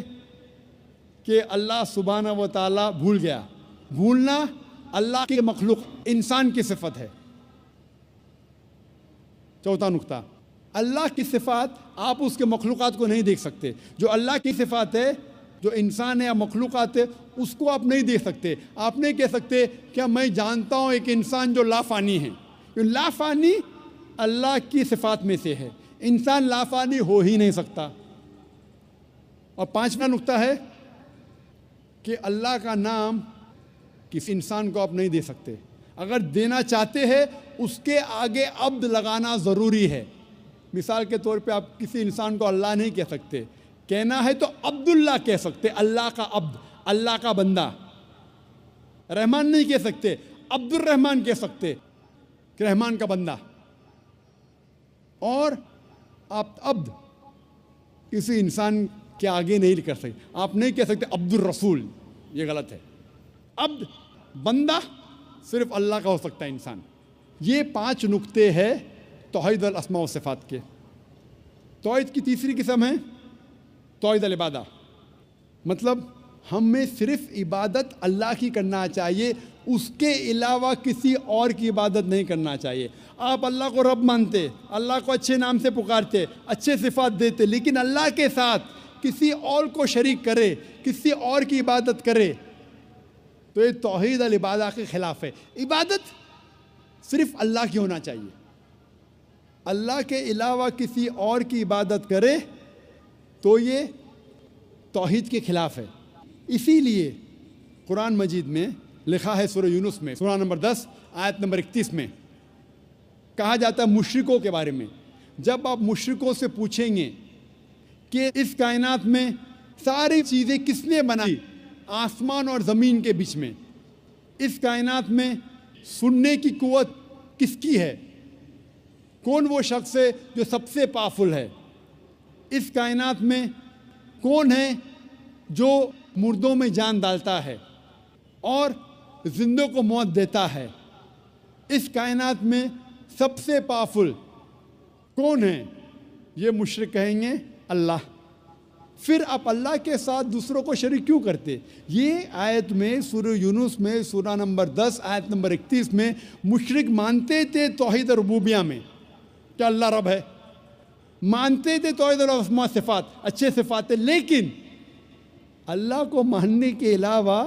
कि अल्लाह सुब्हाना व तआला भूल गया। भूलना अल्लाह की मखलूक इंसान की सिफत है। चौथा नुक्ता, अल्लाह की सिफात आप उसके मखलूक़ात को नहीं देख सकते। जो अल्लाह की सिफात है, जो इंसान है या मखलूक़ात है, उसको आप नहीं देख सकते। आप नहीं कह सकते क्या मैं जानता हूँ एक इंसान जो लाफ़ानी है। लाफ़ानी अल्लाह की सिफात में से है, इंसान लाफ़ानी हो ही नहीं सकता। और पांचवा नुक्ता है कि अल्लाह का नाम किसी इंसान को आप नहीं दे सकते। अगर देना चाहते हैं उसके आगे अब्द लगाना ज़रूरी है। मिसाल के तौर पे आप किसी इंसान को अल्लाह नहीं कह सकते। कहना है तो अब्दुल्ला कह सकते, अल्लाह का अब्द, अल्लाह का बंदा। रहमान नहीं कह सकते, अब्दुल रहमान कह सकते, रहमान का बंदा। और आप अब्द किसी इंसान के आगे नहीं कर सकते। आप नहीं कह सकते अब्दुल रसूल, ये गलत है। अब्द बंदा सिर्फ अल्लाह का हो सकता है, इंसान। ये 5 नुक्ते हैं तौहीद अल अस्मा व सिफात के। तौहीद की तीसरी किस्म है तौहीद अल इबादा, मतलब हमें सिर्फ इबादत अल्लाह की करना चाहिए, उसके अलावा किसी और की इबादत नहीं करना चाहिए। आप अल्लाह को रब मानते, अल्लाह को अच्छे नाम से पुकारते, अच्छे सिफात देते, लेकिन अल्लाह के साथ किसी और को शरीक करे, किसी और की इबादत करे, तो ये तौहीद अल इबादा के खिलाफ है। इबादत सिर्फ अल्लाह की होना चाहिए। अल्लाह के अलावा किसी और की इबादत करे तो ये तौहीद के खिलाफ है। इसीलिए कुरान मजीद में लिखा है सूरह यूनुस में सूरह नंबर 10 आयत नंबर 31 में कहा जाता है मुशरिकों के बारे में, जब आप मुशरिकों से पूछेंगे कि इस कायनात में सारी चीज़ें किसने बनाई, आसमान और ज़मीन के बीच में, इस कायनात में सुनने की कुव्वत किसकी है, कौन वो शख्स है जो सबसे पावरफुल है, इस कायनात में कौन है जो मुर्दों में जान डालता है और जिंदों को मौत देता है, इस कायनात में सबसे पावरफुल कौन है, ये मुशरिक कहेंगे अल्लाह। फिर आप अल्लाह के साथ दूसरों को शरीक क्यों करते? ये आयत में सूरह यूनुस में सूरह नंबर 10 आयत नंबर 31 में मुशरिक मानते थे तौहीद रुबूबिया में कि अल्लाह रब है, मानते थे तौहीद और अस्मा सिफात, अच्छे सिफात है, लेकिन अल्लाह को मानने के अलावा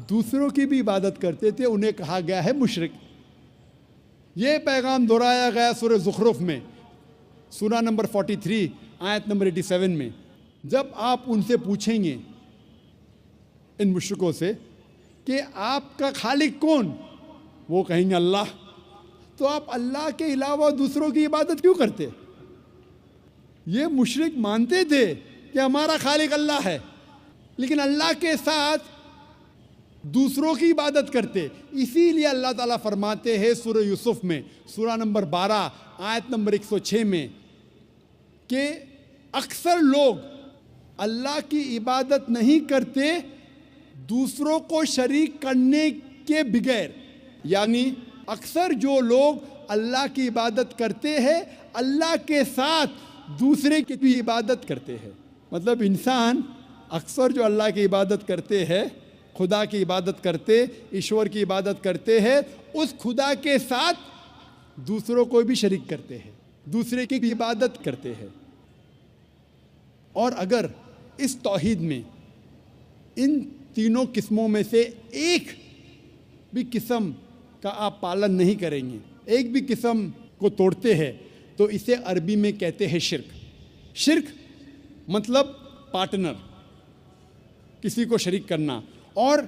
दूसरों की भी इबादत करते थे। उन्हें कहा गया है मुशरिक। ये पैगाम दोहराया गया सूरह ज़ुखरुफ में सूरह नंबर 43 आयत नंबर 87 में। जब आप उनसे पूछेंगे इन मुशरिकों से कि आपका खालिक कौन, वो कहेंगे अल्लाह। तो आप अल्लाह के अलावा दूसरों की इबादत क्यों करते? ये मुशरिक मानते थे कि हमारा खालिक अल्लाह है, लेकिन अल्लाह के साथ दूसरों की इबादत करते। इसीलिए अल्लाह ताला फरमाते हैं सूरह यूसुफ में सूरह नंबर 12 आयत नंबर 106 में कि अक्सर लोग अल्लाह की इबादत नहीं करते दूसरों को शरीक करने के बगैर, यानी अक्सर जो लोग अल्लाह की इबादत करते हैं अल्लाह के साथ दूसरे की भी इबादत करते हैं। मतलब इंसान अक्सर जो अल्लाह की इबादत करते हैं, खुदा की इबादत करते, ईश्वर की इबादत करते हैं, उस खुदा के साथ दूसरों को भी शरीक करते हैं, दूसरे की भी इबादत करते हैं। और अगर इस तौहीद में इन तीनों किस्मों में से एक भी किस्म का आप पालन नहीं करेंगे, एक भी किस्म को तोड़ते हैं, तो इसे अरबी में कहते हैं शिर्क। शिर्क मतलब पार्टनर, किसी को शरीक करना। और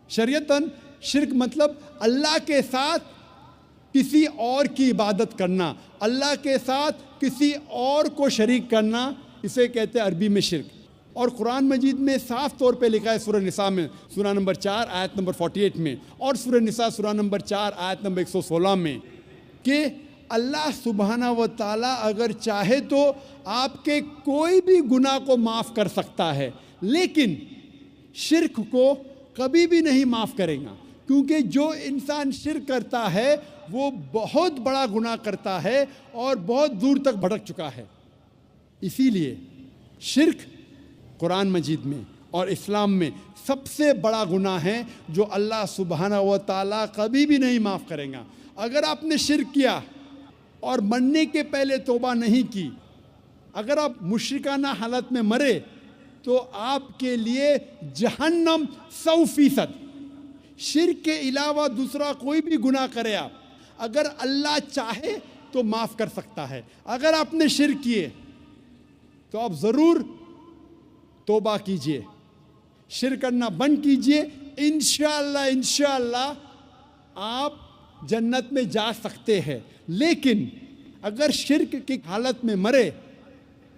शरीयतन शिर्क मतलब अल्लाह के साथ किसी और की इबादत करना, अल्लाह के साथ किसी और को शरीक करना, इसे कहते हैं अरबी में शिर्क। और कुरान मजीद में साफ तौर पे लिखा है सूरह निसा में सूरह नंबर 4 आयत नंबर 48 में और सूरह निसा सूरह नंबर 4 आयत नंबर 116 में कि अल्लाह सुब्हाना व ताला अगर चाहे तो आपके कोई भी गुनाह को माफ़ कर सकता है, लेकिन शिर्क को कभी भी नहीं माफ़ करेगा, क्योंकि जो इंसान शिर्क करता है वो बहुत बड़ा गुनाह करता है और बहुत दूर तक भटक चुका है। इसीलिए शिर्क कुरान मजीद में और इस्लाम में सबसे बड़ा गुनाह है जो अल्लाह सुब्हाना व ताला कभी भी नहीं माफ़ करेगा। अगर आपने शिर्क किया और मरने के पहले तौबा नहीं की, अगर आप मुशरिकाना हालत में मरे तो आपके लिए जहन्नम 100%। शिर्क के अलावा दूसरा कोई भी गुनाह करे आप, अगर अल्लाह चाहे तो माफ़ कर सकता है। अगर आपने शिर्क किए तो आप ज़रूर तौबा कीजिए, शिर्क करना बंद कीजिए, इंशाअल्लाह आप जन्नत में जा सकते हैं। लेकिन अगर शिर्क की हालत में मरे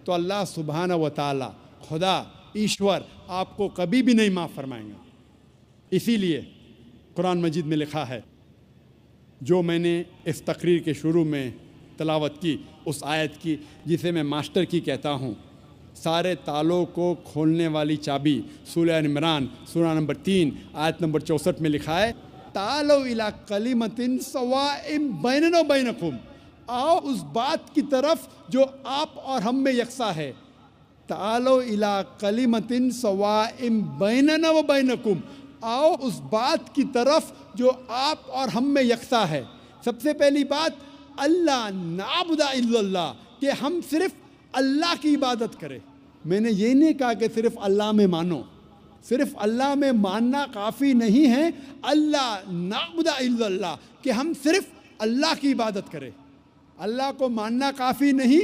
तो अल्लाह सुब्हाना व ताला, खुदा ईश्वर आपको कभी भी नहीं माफ़ फरमाएंगे। इसीलिए कुरान मजीद में लिखा है, जो मैंने इस तकरीर के शुरू में तलावत की उस आयत की जिसे मैं मास्टर की कहता हूँ, सारे तालों को खोलने वाली चाबी, सूरह इमरान सूरह नंबर 3 आयत नंबर 64 में लिखा है, तालो इला कलिमतिन सवाइम बैनना व बैनकुम, आओ उस बात की तरफ जो आप और हम में यकसा है। तालो इला कलिमतिन सवाइम बैनना व बैनकुम, आओ उस बात की तरफ जो आप और हम में यकसा है। सबसे पहली बात, अल्लाह नाबुदा इल्लल्लाह, कि हम सिर्फ अल्लाह की इबादत करें। मैंने ये नहीं कहा कि सिर्फ अल्लाह में मानो, सिर्फ अल्लाह में मानना काफ़ी नहीं है। अल्लाह नाबुदा इल्लल्लाह, कि हम सिर्फ अल्लाह की इबादत करें। अल्लाह को मानना काफ़ी नहीं,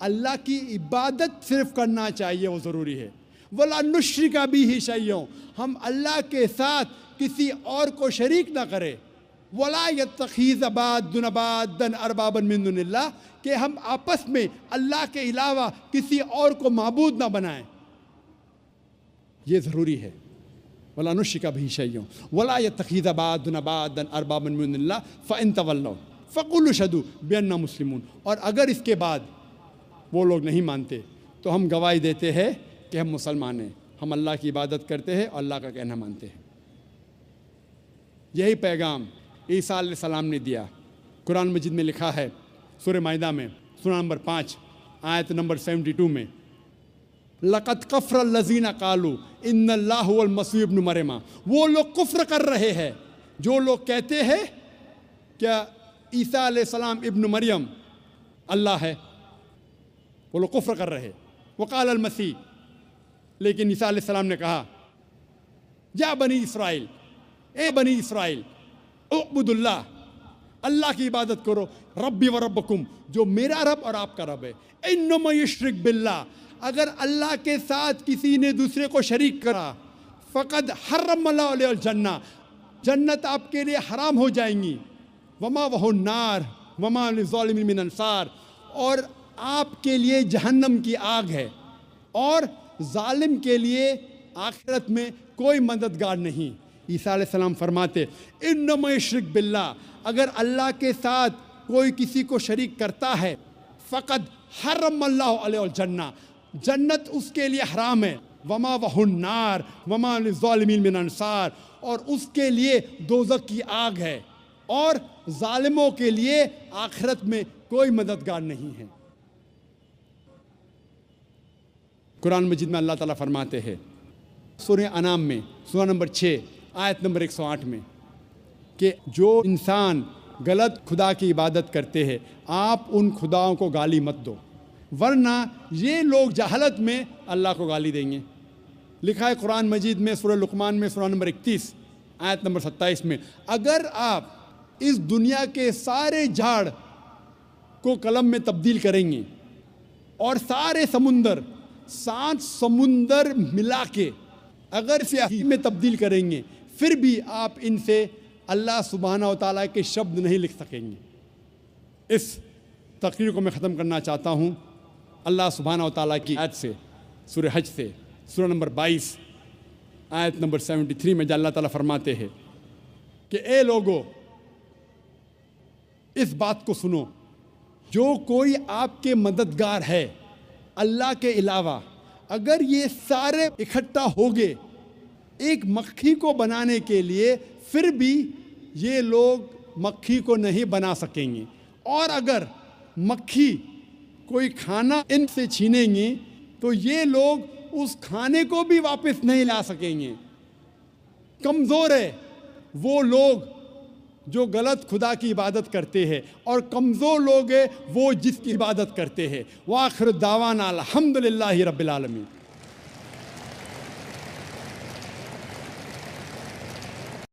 अल्लाह की इबादत सिर्फ करना चाहिए, वो ज़रूरी है। वला नुश्रिका बिही शैय्यन, हम अल्लाह के साथ किसी और को शरीक ना करें। वला यत्तखिज़ बादुन बादन अरबाबन मिन दुनिल्लाह, कि हम आपस में अल्लाह के अलावा किसी और को माबूद ना बनाएं, ये ज़रूरी है। वला नुश्रिका बिही शैय्यन वला यत्तखिज़ बादुन बादन अरबाबन मिन दुनिल्लाह फ़इन तवल्लौ फ़क़ुलू शहदू बिअन्ना मुस्लिमून। और अगर इसके बाद वो लोग नहीं मानते तो हम गवाही देते हैं कि हम मुसलमान हैं, हम अल्लाह की इबादत करते हैं और अल्लाह का कहना मानते हैं। यही पैगाम ईसा अलैहिस्सलाम ने दिया। कुरान मजीद में लिखा है सूरह माइदा में सूरह नंबर 5 आयत नंबर 72 में, लक़द कफ़र लज़ीना क़ालू इन्नल्लाहु वल मसीह इब्न मरियम, वो लोग कुफ्र कर रहे हैं जो लोग कहते हैं क्या ईसा अलैहिस्सलाम इब्न मरियम अल्लाह है, वो लोग कुफ्र कर रहे। वक़ाल अल मसीह, लेकिन ईसा अलैहिस्सलाम ने कहा, या बनी इसराइल, ए बनी इसराइल, उअबुदुल्लाह, अल्लाह की इबादत करो, रब्बी व रब्बकुम, जो मेरा रब और आपका रब है। इन्नमा युश्रिक बिल्लाह, अगर अल्लाह के साथ किसी ने दूसरे को शरीक करा, फ़क़द हर्रमल्लाहु अलैहिल जन्नह, जन्नत आपके लिए हराम हो जाएंगी। वमा वहुन नार वमा लिज़ालिमीन मिन अंसार, और आपके लिए जहन्नम की आग है और जालिम के लिए आखिरत में कोई मददगार नहीं। ईसा अलैहिस्सलाम फरमाते, इन्नमा युश्रिक बिल्लाह, अगर अल्लाह के साथ कोई किसी को शरीक करता है, फ़क़द हर्रमल्लाहु अलैहिल जन्नह, जन्नत उसके लिए हराम है। वमा वहुन नार वमा लिज़ालिमीन मिन अंसार, और उसके लिए दोज़ख की आग है और जालिमों के लिए आखिरत में कोई मददगार नहीं है। कुरान मजीद में अल्लाह ताला फरमाते हैं सूरह अनाम में सूरह नंबर 6 आयत नंबर 108 में कि जो इंसान गलत खुदा की इबादत करते हैं, आप उन खुदाओं को गाली मत दो, वरना ये लोग जहालत में अल्लाह को गाली देंगे। लिखा है कुरान मजीद में सूरह लुक़मान में सूरह नंबर 31 आयत नंबर 27 में, अगर आप इस दुनिया के सारे झाड़ को कलम में तब्दील करेंगे और सारे समुंदर 7 समुंदर मिला के अगर इसे में तब्दील करेंगे फिर भी आप इनसे अल्लाह सुब्हानहू व तआला के शब्द नहीं लिख सकेंगे। इस तकरीर को मैं ख़त्म करना चाहता हूँ अल्लाह सुब्हानहू व तआला की आयत से, सूरह हज से, सूरह नंबर 22 आयत नंबर 73 में, जहाँ अल्लाह ताला फरमाते हैं कि ए लोगो, इस बात को सुनो, जो कोई आपके मददगार है अल्लाह के अलावा, अगर ये सारे इकट्ठा हो गए एक मक्खी को बनाने के लिए, फिर भी ये लोग मक्खी को नहीं बना सकेंगे। और अगर मक्खी कोई खाना इनसे छीनेंगी तो ये लोग उस खाने को भी वापस नहीं ला सकेंगे। कमज़ोर है वो लोग जो गलत खुदा की इबादत करते हैं, और कमज़ोर लोग हैं वो जिसकी इबादत करते हैं। वाखिर दावाना अल्हम्दुलिल्लाहि रब्बिल आलमीन।